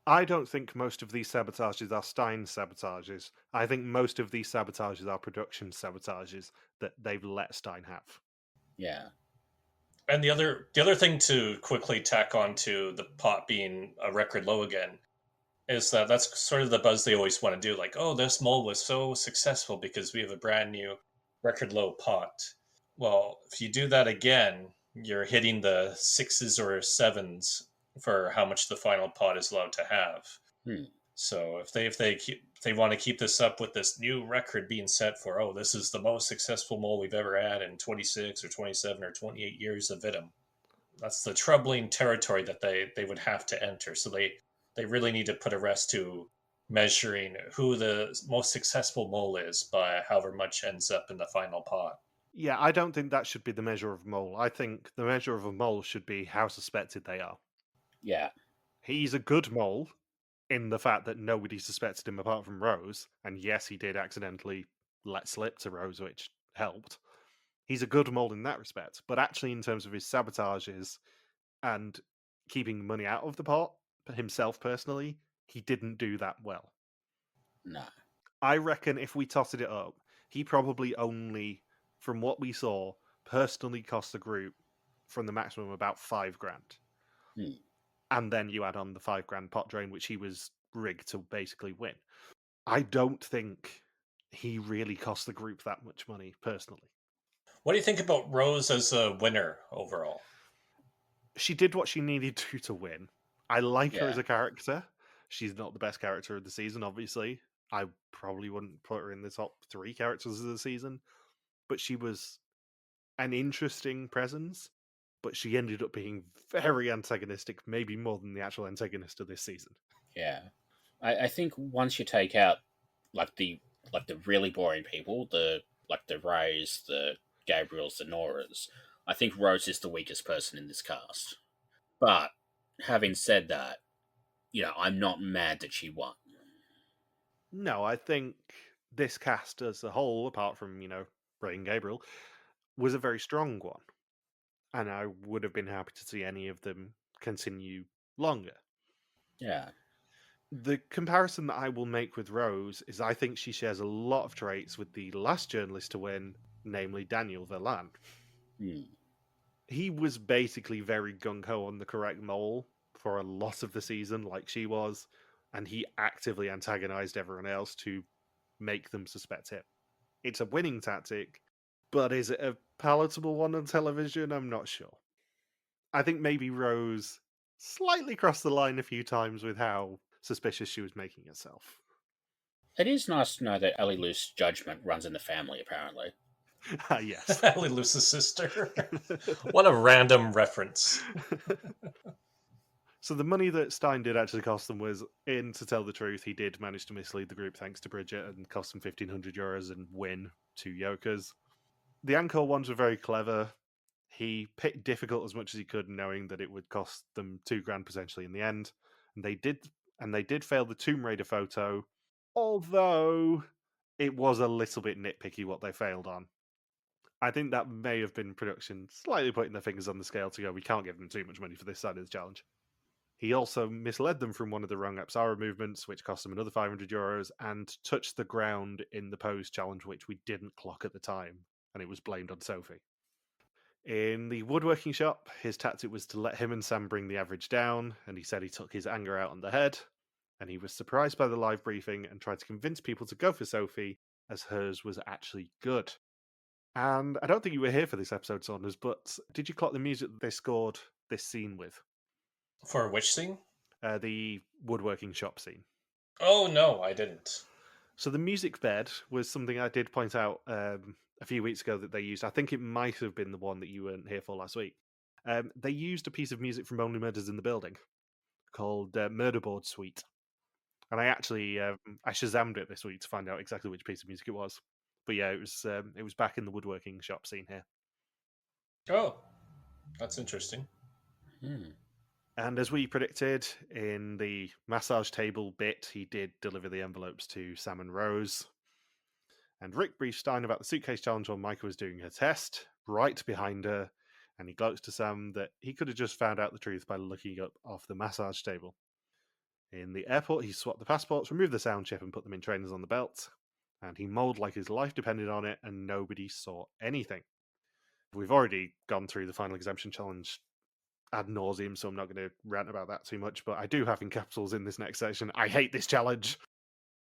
I don't think most of these sabotages are Stijn sabotages. I think most of these sabotages are production sabotages that they've let Stijn have. Yeah. And the other thing to quickly tack on to the pot being a record low again is that that's sort of the buzz they always want to do. Like, oh, this mole was so successful because we have a brand new record low pot. Well, if you do that again, you're hitting the 6s or 7s for how much the final pot is allowed to have. So if they want to keep this up with this new record being set for, oh, this is the most successful mole we've ever had in 26 or 27 or 28 years of Vidum, that's the troubling territory that they would have to enter. So they really need to put a rest to measuring who the most successful mole is by however much ends up in the final pot. Yeah, I don't think that should be the measure of a mole. I think the measure of a mole should be how suspected they are. Yeah. He's a good mole in the fact that nobody suspected him apart from Rose. And yes, he did accidentally let slip to Rose, which helped. He's a good mole in that respect. But actually, in terms of his sabotages and keeping money out of the pot, himself personally, he didn't do that well. No. I reckon if we totted it up, he probably only, from what we saw, personally cost the group from the maximum about $5,000. And then you add on the $5,000 pot drain, which he was rigged to basically win. I don't think he really cost the group that much money, personally. What do you think about Rose as a winner overall? She did what she needed to win. I like her as a character. She's not the best character of the season, obviously. I probably wouldn't put her in the top 3 characters of the season. But she was an interesting presence. But she ended up being very antagonistic, maybe more than the actual antagonist of this season. Yeah. I think once you take out like the really boring people, the Rays, the Gabriel's and Nora's. I think Rose is the weakest person in this cast. But having said that, I'm not mad that she won. No, I think this cast as a whole, apart from, Ray and Gabriel, was a very strong one. And I would have been happy to see any of them continue longer. Yeah. The comparison that I will make with Rose is I think she shares a lot of traits with the last journalist to win, namely Daniel Verlan. He was basically very gung-ho on the correct mole for a lot of the season, like she was, and he actively antagonized everyone else to make them suspect him. It's a winning tactic, but is it a palatable one on television? I'm not sure. I think maybe Rose slightly crossed the line a few times with how suspicious she was making herself. It is nice to know that Ellie Luce's judgment runs in the family, apparently. Yes. Ellie Luce's sister. What a random reference. So the money that Stijn did actually cost them was, to tell the truth, he did manage to mislead the group thanks to Bridget and cost them €1,500 and win 2 Jokers. The Jan-ker ones were very clever. He picked difficult as much as he could, knowing that it would cost them $2,000 potentially in the end. And they did fail the Tomb Raider photo, although it was a little bit nitpicky what they failed on. I think that may have been production slightly putting their fingers on the scale to go, we can't give them too much money for this side of the challenge. He also misled them from one of the wrong Apsara movements, which cost them another €500, and touched the ground in the pose challenge, which we didn't clock at the time, and it was blamed on Sophie. In the woodworking shop, his tactic was to let him and Sam bring the average down, and he said he took his anger out on the head, and he was surprised by the live briefing and tried to convince people to go for Sophie, as hers was actually good. And I don't think you were here for this episode, Saunders, but did you clock the music that they scored this scene with? For which scene? The woodworking shop scene. Oh, no, I didn't. So the music bed was something I did point out a few weeks ago that they used. I think it might have been the one that you weren't here for last week. They used a piece of music from Only Murders in the Building called Murderboard Suite. And I actually I Shazammed it this week to find out exactly which piece of music it was. But yeah, it was back in the woodworking shop scene here. Oh, that's interesting. And as we predicted, in the massage table bit, he did deliver the envelopes to Sam and Rose. And Rick briefed Stijn about the suitcase challenge while Micah was doing her test, right behind her, and he gloats to Sam that he could have just found out the truth by looking up off the massage table. In the airport, he swapped the passports, removed the sound chip, and put them in trainers on the belt. And he mulled like his life depended on it, and nobody saw anything. We've already gone through the final exemption challenge ad nauseum, so I'm not going to rant about that too much, but I do have in capitals in this next section, I hate this challenge.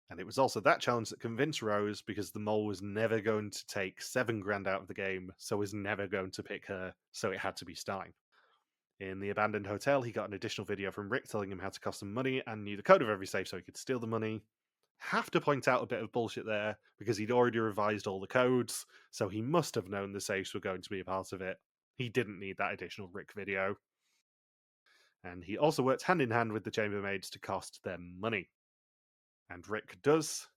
And it was also that challenge that convinced Rose, because the mole was never going to take $7,000 out of the game, so was never going to pick her, so it had to be Stijn. In the abandoned hotel, he got an additional video from Rick telling him how to cost him money and knew the code of every safe so he could steal the money. Have to point out a bit of bullshit there, because he'd already revised all the codes, so he must have known the safes were going to be a part of it. He didn't need that additional Rick video. And he also worked hand in hand with the chambermaids to cost them money. And Rick does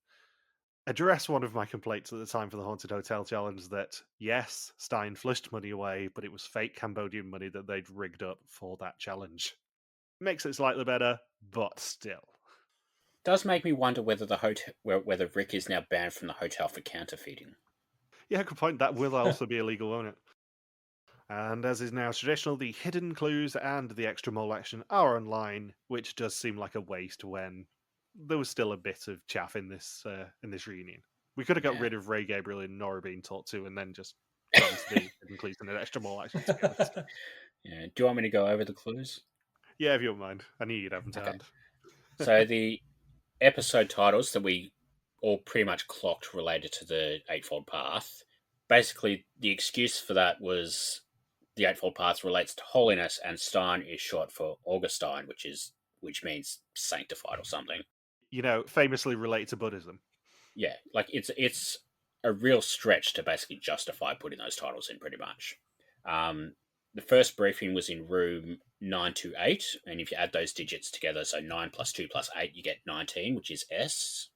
address one of my complaints at the time for the Haunted Hotel challenge that, yes, Stijn flushed money away, but it was fake Cambodian money that they'd rigged up for that challenge. Makes it slightly better, but still. Does make me wonder whether whether Rick is now banned from the hotel for counterfeiting. Yeah, good point. That will also be illegal, won't it? And as is now traditional, the hidden clues and the extra mole action are online, which does seem like a waste when there was still a bit of chaff in this reunion. We could have got rid of Ray, Gabriel, and Nora being talked to, and then just gone to the hidden clues and an extra mole action. To be honest. Yeah. Do you want me to go over the clues? Yeah, if you don't mind. I knew you'd have them to hand. So the episode titles that we all pretty much clocked related to the Eightfold Path. Basically, the excuse for that was the Eightfold Path relates to holiness, and Stijn is short for Augustine, which means sanctified or something. Famously related to Buddhism. Yeah, like it's a real stretch to basically justify putting those titles in, pretty much. The first briefing was in room 928, and if you add those digits together, so 9 plus 2 plus 8, you get 19, which is S.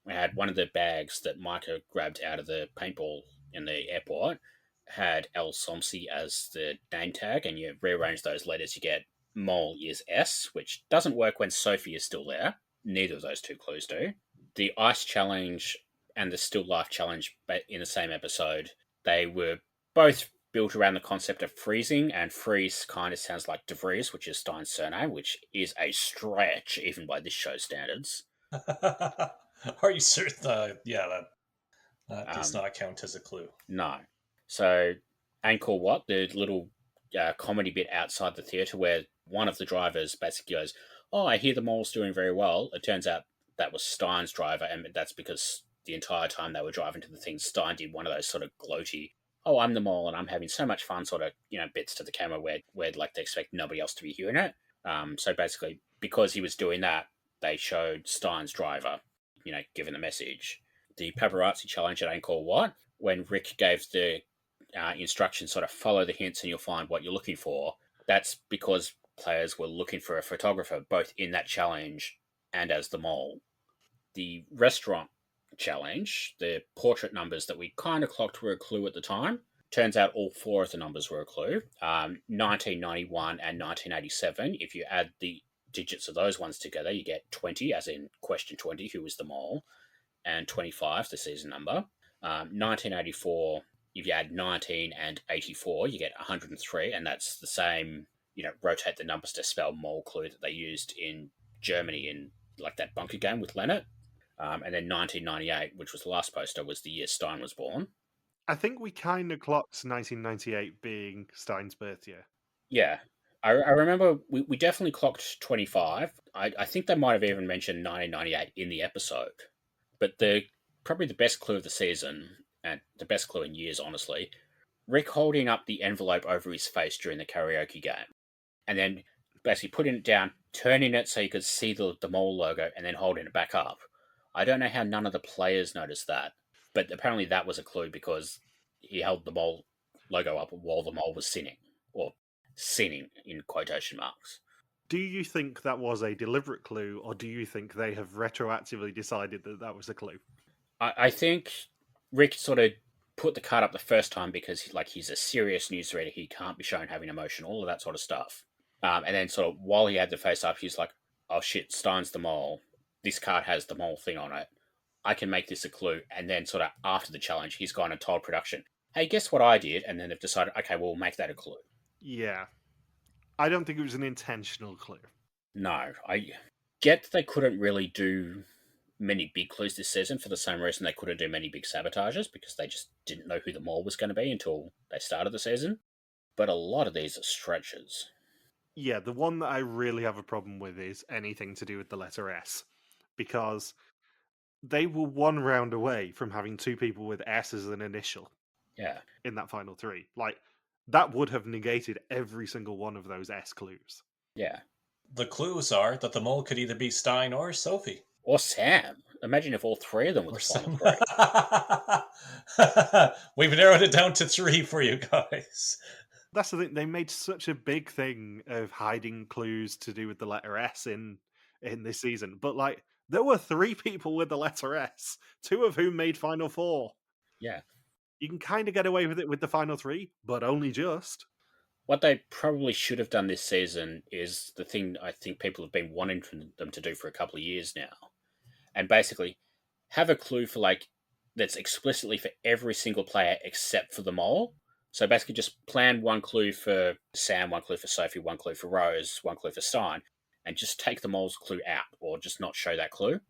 We had one of the bags that Micah grabbed out of the paintball in the airport had El Somsi as the name tag, and you rearrange those letters, you get Mole is S, which doesn't work when Sophie is still there. Neither of those two clues do. The Ice Challenge and the Still Life Challenge in the same episode, they were both built around the concept of freezing, and freeze kind of sounds like De Vries, which is Stein's surname, which is a stretch even by this show's standards. Are you certain? That does not count as a clue. No. So, Angkor Wat, the little comedy bit outside the theatre where one of the drivers basically goes, "Oh, I hear the mole's doing very well." It turns out that was Stein's driver, and that's because the entire time they were driving to the thing, Stijn did one of those sort of gloaty, "Oh, I'm the mole and I'm having so much fun" sort of, bits to the camera where like they expect nobody else to be hearing it. So basically, because he was doing that, they showed Stein's driver, giving the message. The paparazzi challenge at Angkor Wat, when Rick gave the instructions, sort of follow the hints and you'll find what you're looking for, that's because players were looking for a photographer both in that challenge and as the mole. The restaurant challenge, the portrait numbers that we kind of clocked were a clue at the time. Turns out all 4 of the numbers were a clue. 1991 and 1987. If you add the digits of those ones together, you get 20, as in question 20, who was the mole, and 25, the season number. 1984, if you add 19 and 84, you get 103, and that's the same, rotate the numbers to spell mole clue that they used in Germany in like that bunker game with Leonard. And then 1998, which was the last poster, was the year Stijn was born. I think we kind of clocked 1998 being Stein's birth year. Yeah. I remember we definitely clocked 25. I think they might have even mentioned 1998 in the episode. But probably the best clue of the season, and the best clue in years, honestly, Rick holding up the envelope over his face during the karaoke game. And then basically putting it down, turning it so you could see the mole logo, and then holding it back up. I don't know how none of the players noticed that, but apparently that was a clue because he held the mole logo up while the mole was sinning, or sinning in quotation marks. Do you think that was a deliberate clue, or do you think they have retroactively decided that that was a clue? I think Rick sort of put the card up the first time because he's a serious newsreader. He can't be shown having emotion, all of that sort of stuff. And then sort of while he had the face up, he's like, "Oh shit, Stein's the mole. This card has the mole thing on it. I can make this a clue." And then sort of after the challenge, he's gone and told production, "Hey, guess what I did?" And then they've decided, okay, we'll make that a clue. Yeah. I don't think it was an intentional clue. No. I get that they couldn't really do many big clues this season for the same reason they couldn't do many big sabotages, because they just didn't know who the mole was going to be until they started the season. But a lot of these are stretches. Yeah, the one that I really have a problem with is anything to do with the letter S, because they were one round away from having 2 people with S as an initial. Yeah. In that final 3. Like, that would have negated every single one of those S clues. Yeah. The clues are that the mole could either be Stijn or Sophie. Or Sam. Imagine if all 3 of them were the final 3. We've narrowed it down to 3 for you guys. That's the thing. They made such a big thing of hiding clues to do with the letter S in this season. But, like, there were 3 people with the letter S, 2 of whom made Final 4. Yeah. You can kind of get away with it with the final 3, but only just. What they probably should have done this season is the thing I think people have been wanting them to do for a couple of years now. And basically have a clue for that's explicitly for every single player except for the mole. So basically just plan 1 clue for Sam, 1 clue for Sophie, 1 clue for Rose, 1 clue for Stijn, and just take the mole's clue out, or just not show that clue.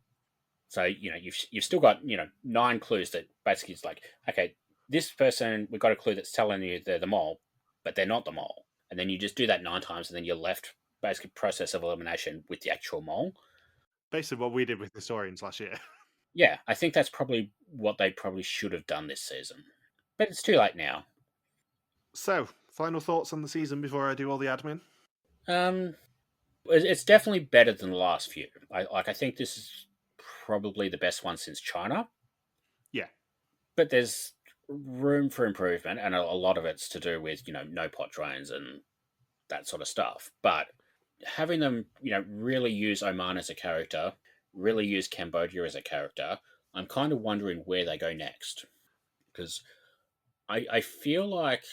So, you've still got, 9 clues that basically is like, okay, this person, we've got a clue that's telling you they're the mole, but they're not the mole. And then you just do that 9 times, and then you're left, basically, process of elimination with the actual mole. Basically what we did with Historians last year. Yeah, I think that's probably what they probably should have done this season. But it's too late now. So, final thoughts on the season before I do all the admin? It's definitely better than the last few. I think this is probably the best one since China. Yeah. But there's room for improvement, and a lot of it's to do with, no pot drains and that sort of stuff. But having them, really use Oman as a character, really use Cambodia as a character, I'm kind of wondering where they go next. Because I feel like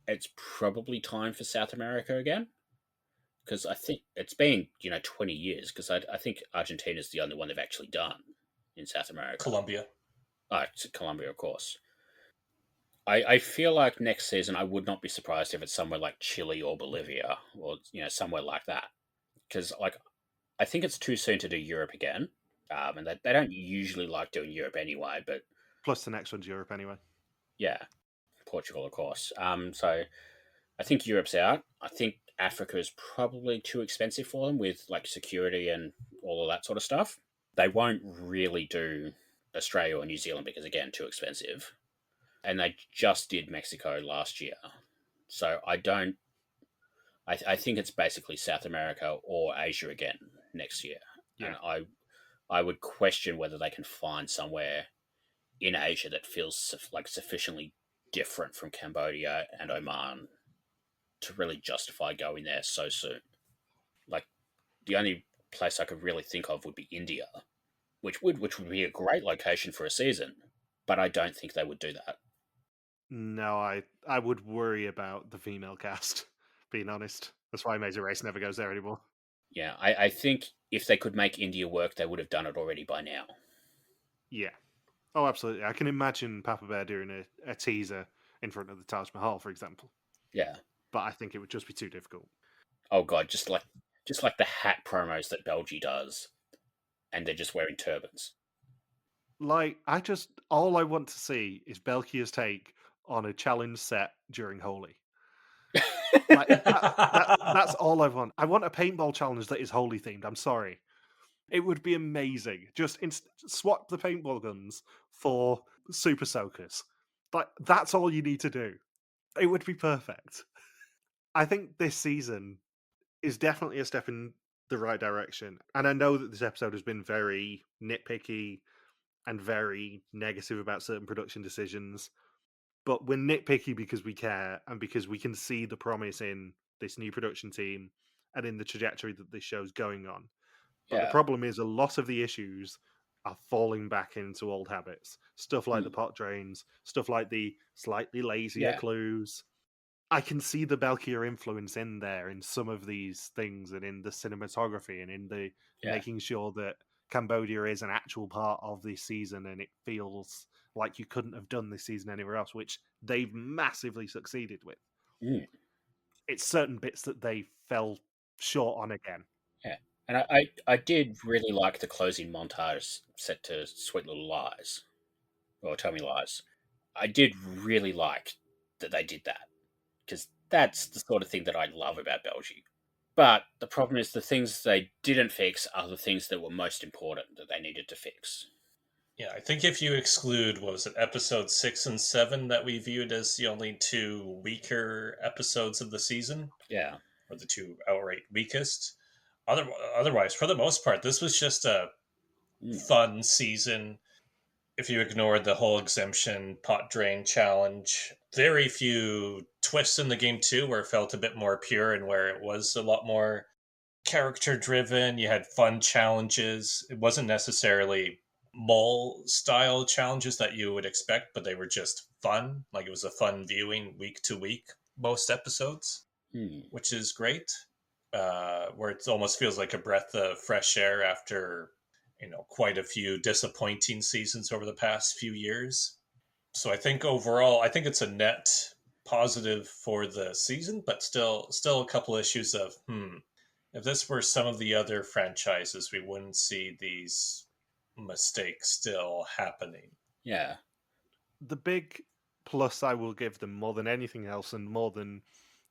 it's probably time for South America again. Because I think it's been, 20 years, because I think Argentina's the only one they've actually done in South America. Colombia. Oh, it's Colombia, of course. I feel like next season I would not be surprised if it's somewhere like Chile or Bolivia or, somewhere like that. Because, I think it's too soon to do Europe again. And they don't usually like doing Europe anyway, but... Plus the next one's Europe anyway. Yeah. Portugal, of course. So I think Europe's out. I think Africa is probably too expensive for them with security and all of that sort of stuff. They won't really do Australia or New Zealand because, again, too expensive. And they just did Mexico last year. So I think it's basically South America or Asia again next year. Yeah. And I would question whether they can find somewhere in Asia that feels sufficiently different from Cambodia and Oman to really justify going there so soon. The only place I could really think of would be India, which would be a great location for a season, but I don't think they would do that. No, I would worry about the female cast, being honest. That's why Amazing Race never goes there anymore. Yeah, I think if they could make India work, they would have done it already by now. Yeah. Oh, absolutely. I can imagine Papa Bear doing a teaser in front of the Taj Mahal, for example. Yeah. But I think it would just be too difficult. Oh god, just like the hat promos that Belgie does, and they're just wearing turbans. All I want to see is Belgia's take on a challenge set during Holi. That's all I want. I want a paintball challenge that is Holi themed. I'm sorry. It would be amazing. Just swap the paintball guns for super soakers. That's all you need to do. It would be perfect. I think this season is definitely a step in the right direction. And I know that this episode has been very nitpicky and very negative about certain production decisions. But we're nitpicky because we care and because we can see the promise in this new production team and in the trajectory that this show's going on. But the problem is a lot of the issues are falling back into old habits. Stuff like the pot drains, stuff like the slightly lazier clues. I can see the Belkia influence in there in some of these things and in the cinematography and in the making sure that Cambodia is an actual part of this season and it feels like you couldn't have done this season anywhere else, which they've massively succeeded with. It's certain bits that they fell short on again. Yeah. And I did really like the closing montage set to Sweet Little Lies, or Tell Me Lies. I did really like that they did that, because that's the sort of thing that I love about Belgium. But the problem is the things they didn't fix are the things that were most important that they needed to fix. Yeah, I think if you exclude, what was it, episode 6 and 7 that we viewed as the only two weaker episodes of the season? Yeah. Or the two outright weakest. Otherwise, for the most part, this was just a fun season. If you ignore the whole exemption pot drain challenge, very few twists in the game too, where it felt a bit more pure and where it was a lot more character driven. You had fun challenges. It wasn't necessarily mole style challenges that you would expect, but they were just fun. Like, it was a fun viewing week to week, most episodes, which is great. Where it almost feels like a breath of fresh air after, quite a few disappointing seasons over the past few years. So I think overall, I think it's a net positive for the season, but still a couple issues of, if this were some of the other franchises, we wouldn't see these mistakes still happening. Yeah. The big plus I will give them more than anything else, and more than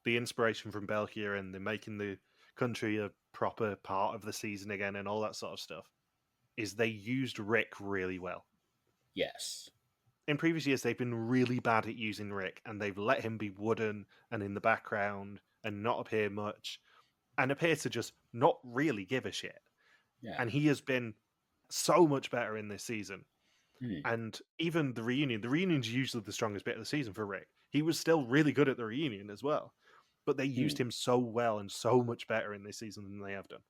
the inspiration from Belgia and the making the country a proper part of the season again and all that sort of stuff, is they used Rick really well. Yes. In previous years, they've been really bad at using Rick, and they've let him be wooden and in the background and not appear much, and appear to just not really give a shit. Yeah. And he has been so much better in this season. And even the reunion's usually the strongest bit of the season for Rick. He was still really good at the reunion as well. But they used him so well and so much better in this season than they have done.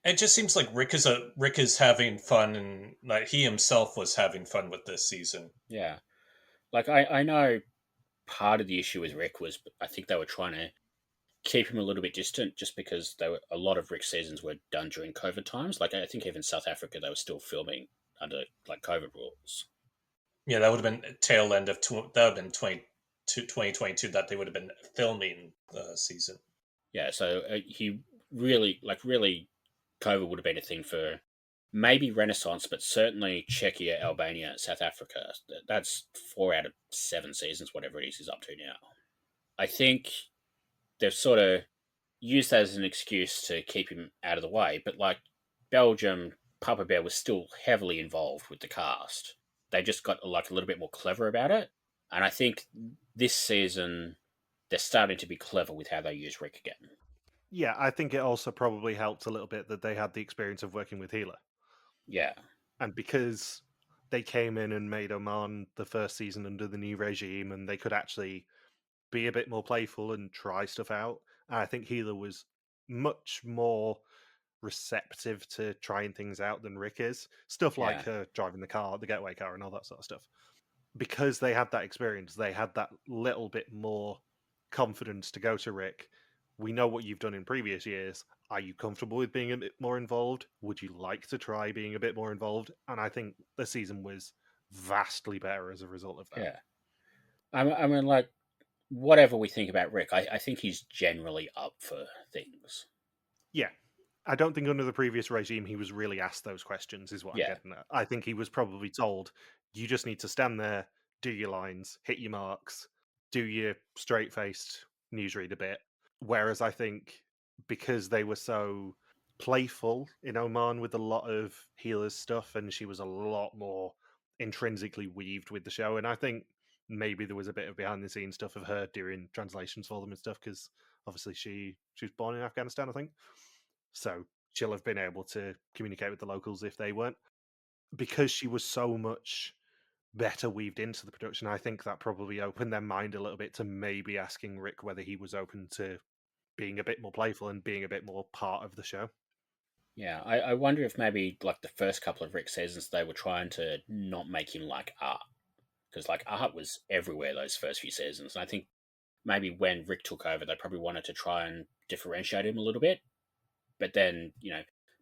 It just seems like Rick is having fun, and like he himself was having fun with this season. Yeah. Like, I know part of the issue with Rick was, I think they were trying to keep him a little bit distant just because a lot of Rick seasons were done during COVID times. Like, I think even South Africa, they were still filming under, like, COVID rules. Yeah, that would have been tail end of, that would have been 2022 that they would have been filming the season. Yeah, so he really, COVID would have been a thing for maybe Renaissance, but certainly Czechia, Albania, South Africa. That's 4 out of 7 seasons, whatever it is he's up to now. I think they've sort of used that as an excuse to keep him out of the way, but like Belgium, Papa Bear was still heavily involved with the cast. They just got like a little bit more clever about it, and I think this season they're starting to be clever with how they use Rick again. Yeah, I think it also probably helped a little bit that they had the experience of working with Healer. Yeah. And because they came in and made Oman the first season under the new regime, and they could actually be a bit more playful and try stuff out. And I think Healer was much more receptive to trying things out than Rick is. Stuff like her driving the car, the getaway car, and all that sort of stuff. Because they had that experience, they had that little bit more confidence to go to Rick. We know what you've done in previous years. Are you comfortable with being a bit more involved? Would you like to try being a bit more involved? And I think the season was vastly better as a result of that. Yeah. I mean, like, whatever we think about Rick, I think he's generally up for things. Yeah. I don't think under the previous regime he was really asked those questions, is what I'm getting at. I think he was probably told, you just need to stand there, do your lines, hit your marks, do your straight-faced newsread a bit. Whereas I think because they were so playful in Oman with a lot of Healer's stuff, and she was a lot more intrinsically weaved with the show, and I think maybe there was a bit of behind-the-scenes stuff of her doing translations for them and stuff, because obviously she was born in Afghanistan, I think. So she'll have been able to communicate with the locals if they weren't. Because she was so much better weaved into the production, I think that probably opened their mind a little bit to maybe asking Rick whether he was open to being a bit more playful and being a bit more part of the show. Yeah, I wonder if maybe like the first couple of Rick seasons they were trying to not make him like Art. Because like Art was everywhere those first few seasons. And I think maybe when Rick took over, they probably wanted to try and differentiate him a little bit. But then,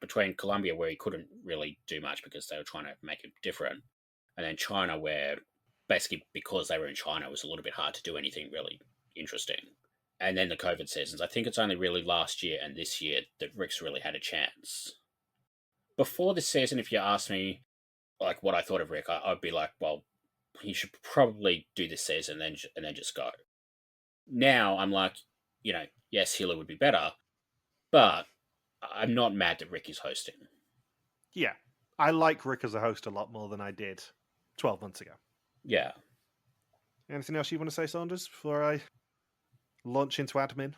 between Colombia, where he couldn't really do much because they were trying to make him different, and then China, where basically because they were in China, it was a little bit hard to do anything really interesting. And then the COVID seasons. I think it's only really last year and this year that Rick's really had a chance. Before this season, if you asked me like what I thought of Rick, I'd be like, well, he should probably do this season and then just go. Now I'm like, yes, Healer would be better, but I'm not mad that Rick is hosting. Yeah, I like Rick as a host a lot more than I did 12 months ago. Yeah. Anything else you want to say, Saunders, before I launch into admin?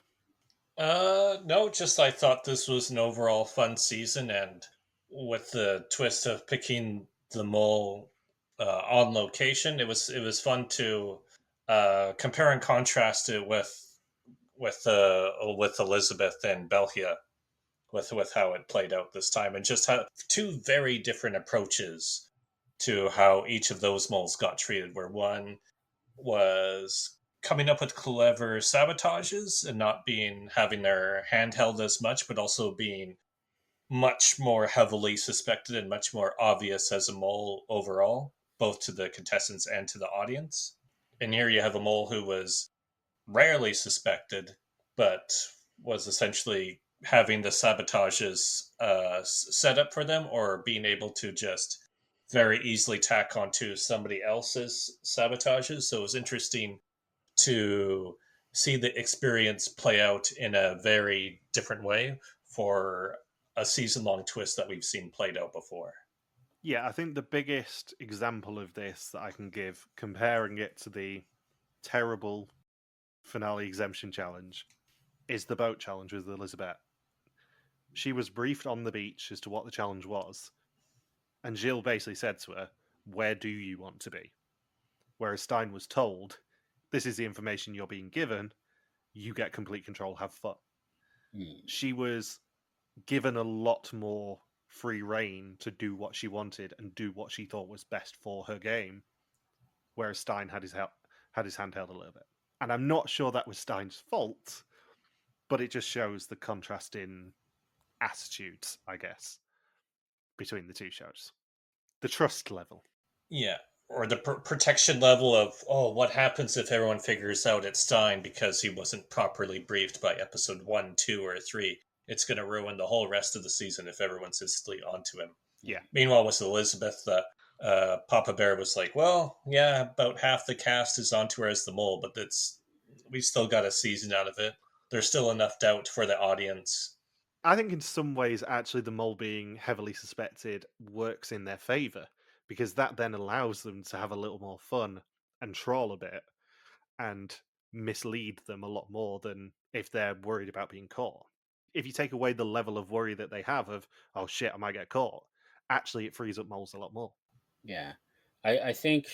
No, just I thought this was an overall fun season, and with the twist of picking the mole on location, it was fun to compare and contrast it with Elizabeth and Belgia, with how it played out this time, and just how two very different approaches to how each of those moles got treated. Where one was coming up with clever sabotages and not having their hand held as much, but also being much more heavily suspected and much more obvious as a mole overall, both to the contestants and to the audience. And here you have a mole who was rarely suspected, but was essentially having the sabotages set up for them, or being able to just very easily tack onto somebody else's sabotages. So it was interesting to see the experience play out in a very different way for a season-long twist that we've seen played out before. Yeah, I think the biggest example of this that I can give, comparing it to the terrible finale exemption challenge, is the boat challenge with Elizabeth. She was briefed on the beach as to what the challenge was, and Gilles basically said to her, where do you want to be? Whereas Stijn was told, this is the information you're being given, you get complete control, have fun. She was given a lot more free reign to do what she wanted and do what she thought was best for her game. whereas Stijn had his hand held a little bit. And I'm not sure that was Stein's fault, but it just shows the contrast in attitudes, I guess, between the two shows. The trust level. Yeah. Or the protection level of, what happens if everyone figures out it's Stijn because he wasn't properly briefed by episode 1, 2, or 3. It's going to ruin the whole rest of the season if everyone's instantly onto him. Yeah. Meanwhile, with Elizabeth, Papa Bear was like, well, yeah, about half the cast is onto her as the mole, but we still got a season out of it. There's still enough doubt for the audience. I think in some ways, actually, the mole being heavily suspected works in their favour, because that then allows them to have a little more fun and troll a bit and mislead them a lot more than if they're worried about being caught. If you take away the level of worry that they have of, oh shit, I might get caught, actually it frees up moles a lot more. Yeah. I think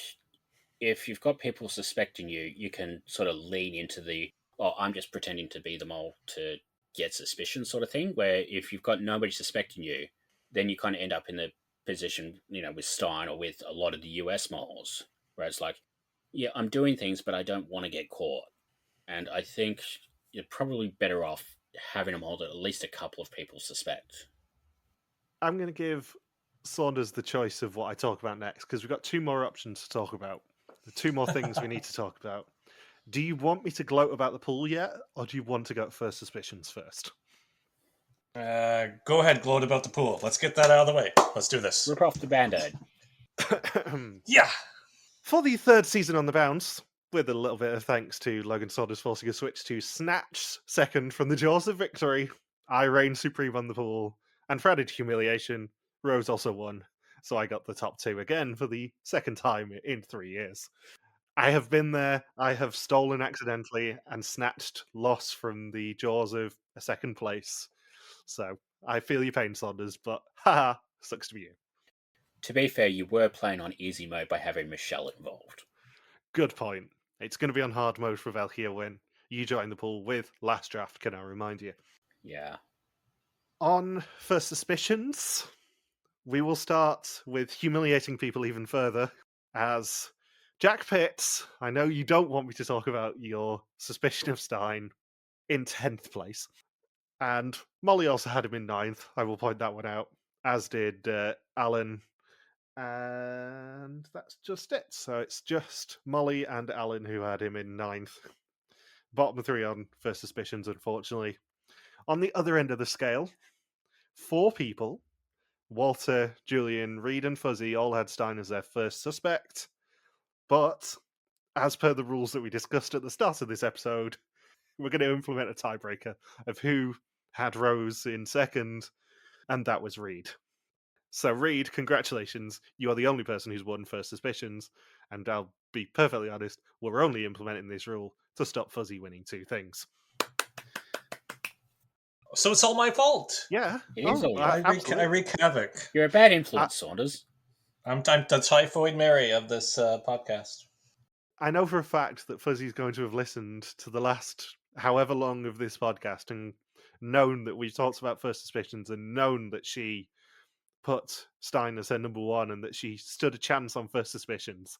if you've got people suspecting you, you can sort of lean into the, I'm just pretending to be the mole to get suspicion sort of thing, where if you've got nobody suspecting you, then you kind of end up in the position, with Stijn or with a lot of the US moles, where it's like, yeah, I'm doing things, but I don't want to get caught. And I think you're probably better off having a mole that at least a couple of people suspect. I'm going to give Saunders the choice of what I talk about next, because we've got 2 more options to talk about. The 2 more things we need to talk about. Do you want me to gloat about the pool yet, or do you want to go at first suspicions first? Go ahead, gloat about the pool. Let's get that out of the way. Let's do this. Rip off the Band-Aid. Yeah! For the 3rd season on the bounce, with a little bit of thanks to Logan Saunders forcing a switch to snatch second from the jaws of victory, I reigned supreme on the pool, and for added humiliation, Rose also won, so I got the top 2 again for the 2nd time in 3 years. I have been there, I have stolen accidentally and snatched loss from the jaws of a 2nd place. So, I feel your pain, Saunders, but haha, sucks to be you. To be fair, you were playing on easy mode by having Michelle involved. Good point. It's going to be on hard mode for Valkyria when you join the pool with last draft, can I remind you? Yeah. On first suspicions, we will start with humiliating people even further, as Jack Pitts, I know you don't want me to talk about your suspicion of Stijn, in 10th place. And Molly also had him in 9th, I will point that one out, as did Alan. And that's just it. So it's just Molly and Alan who had him in 9th. Bottom 3 on first suspicions, unfortunately. On the other end of the scale, 4 people, Walter, Julian, Reed, and Fuzzy, all had Stijn as their first suspect. But, as per the rules that we discussed at the start of this episode, we're going to implement a tiebreaker of who had Rose in 2nd, and that was Reed. So, Reed, congratulations. You are the only person who's won first suspicions, and I'll be perfectly honest, we're only implementing this rule to stop Fuzzy winning 2 things. So it's all my fault. Yeah. It is all I wreak havoc. You're a bad influence, Saunders. I'm the typhoid Mary of this podcast. I know for a fact that Fuzzy's going to have listened to the last however long of this podcast and known that we've talked about first suspicions and known that she put Stijn as her number 1 and that she stood a chance on first suspicions.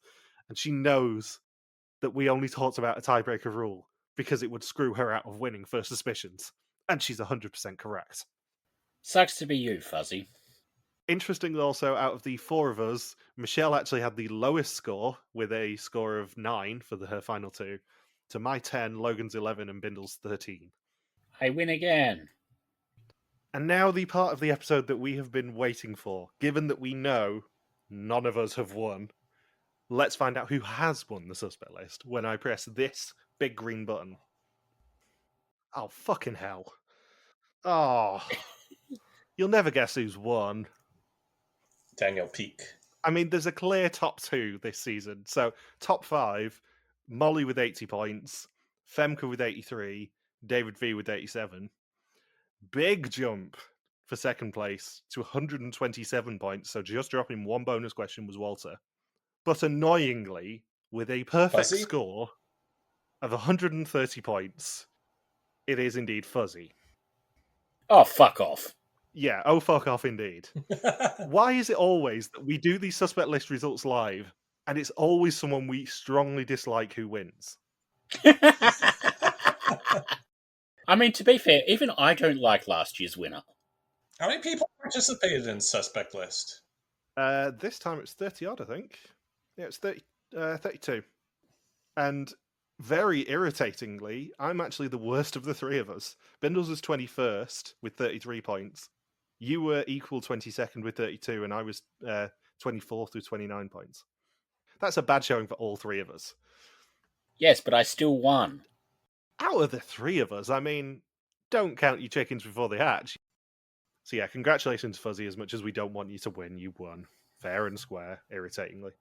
And she knows that we only talked about a tiebreaker rule because it would screw her out of winning first suspicions. And she's 100% correct. Sucks to be you, Fuzzy. Interestingly, also, out of the 4 of us, Michelle actually had the lowest score with a score of 9 for her final 2, to my 10, Logan's 11, and Bindles' 13. I win again. And now the part of the episode that we have been waiting for. Given that we know none of us have won, let's find out who has won the suspect list when I press this big green button. Oh, fucking hell. Oh. You'll never guess who's won. Daniel Peak. I mean, there's a clear top 2 this season. So, top 5, Molly with 80 points, Femke with 83, David V with 87. Big jump for 2nd place to 127 points. So, just dropping 1 bonus question was Walter. But annoyingly, with a perfect Fuzzy? score of 130 points, it is indeed Fuzzy. Oh, fuck off. Yeah, oh fuck off indeed. Why is it always that we do these suspect list results live And it's always someone we strongly dislike who wins. I mean, to be fair, even I don't like last year's winner. How many people participated in Suspect List? This time it's 30-odd, I think. Yeah, it's 32. And very irritatingly, I'm actually the worst of the three of us. Bindles was 21st with 33 points. You were equal 22nd with 32, and I was 24th with 29 points. That's a bad showing for all three of us. Yes, but I still won. Out of the three of us, I mean, don't count your chickens before they hatch. So yeah, congratulations, Fuzzy. As much as we don't want you to win, you won. Fair and square, irritatingly.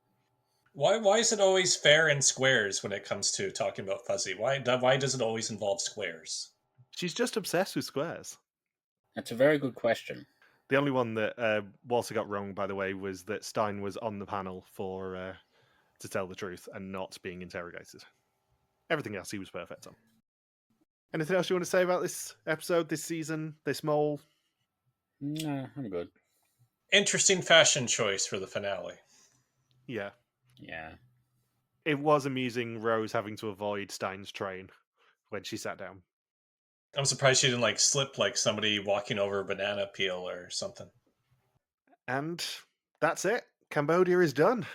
Why is it always fair and squares when it comes to talking about Fuzzy? Why does it always involve squares? She's just obsessed with squares. That's a very good question. The only one that Walter got wrong, by the way, was that Stijn was on the panel for to tell the truth and not being interrogated. Everything else he was perfect on. Anything else you want to say about this episode, this season, this mole? No, I'm good. Interesting fashion choice for the finale. Yeah. Yeah. It was amusing, Rose having to avoid Stein's train when she sat down. I'm surprised she didn't slip like somebody walking over a banana peel or something. And that's it. Cambodia is done.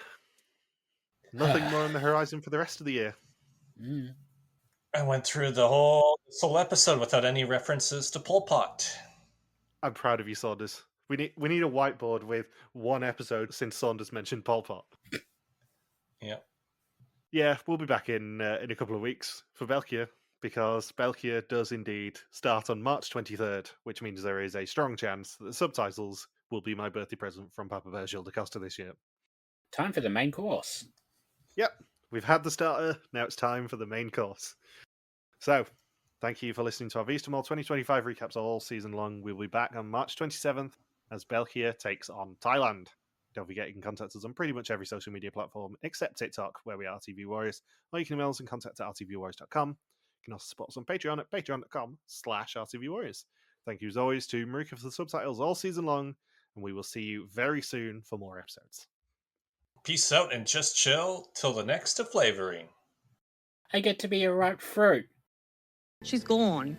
Nothing more on the horizon for the rest of the year. Mm. I went through the whole episode without any references to Pol Pot. I'm proud of you, Saunders. We need a whiteboard with one episode since Saunders mentioned Pol Pot. Yeah. Yeah, we'll be back in a couple of weeks for Belkia, because Belkia does indeed start on March 23rd, which means there is a strong chance that the subtitles will be my birthday present from Papa Bear Gilles de Costa this year. Time for the main course. Yep, we've had the starter, now it's time for the main course. So, thank you for listening to our Vista Mall 2025 recaps all season long. We'll be back on March 27th as Belkia takes on Thailand. Don't forget, you can contact us on pretty much every social media platform except TikTok, where we are RTV Warriors, or you can email us and contact at rtvwarriors.com. You can also support us on Patreon at patreon.com/rtvwarriors. Thank you as always to Marika for the subtitles all season long, and we will see you very soon for more episodes. Peace out and just chill till the next flavoring. I get to be a ripe fruit. She's gone.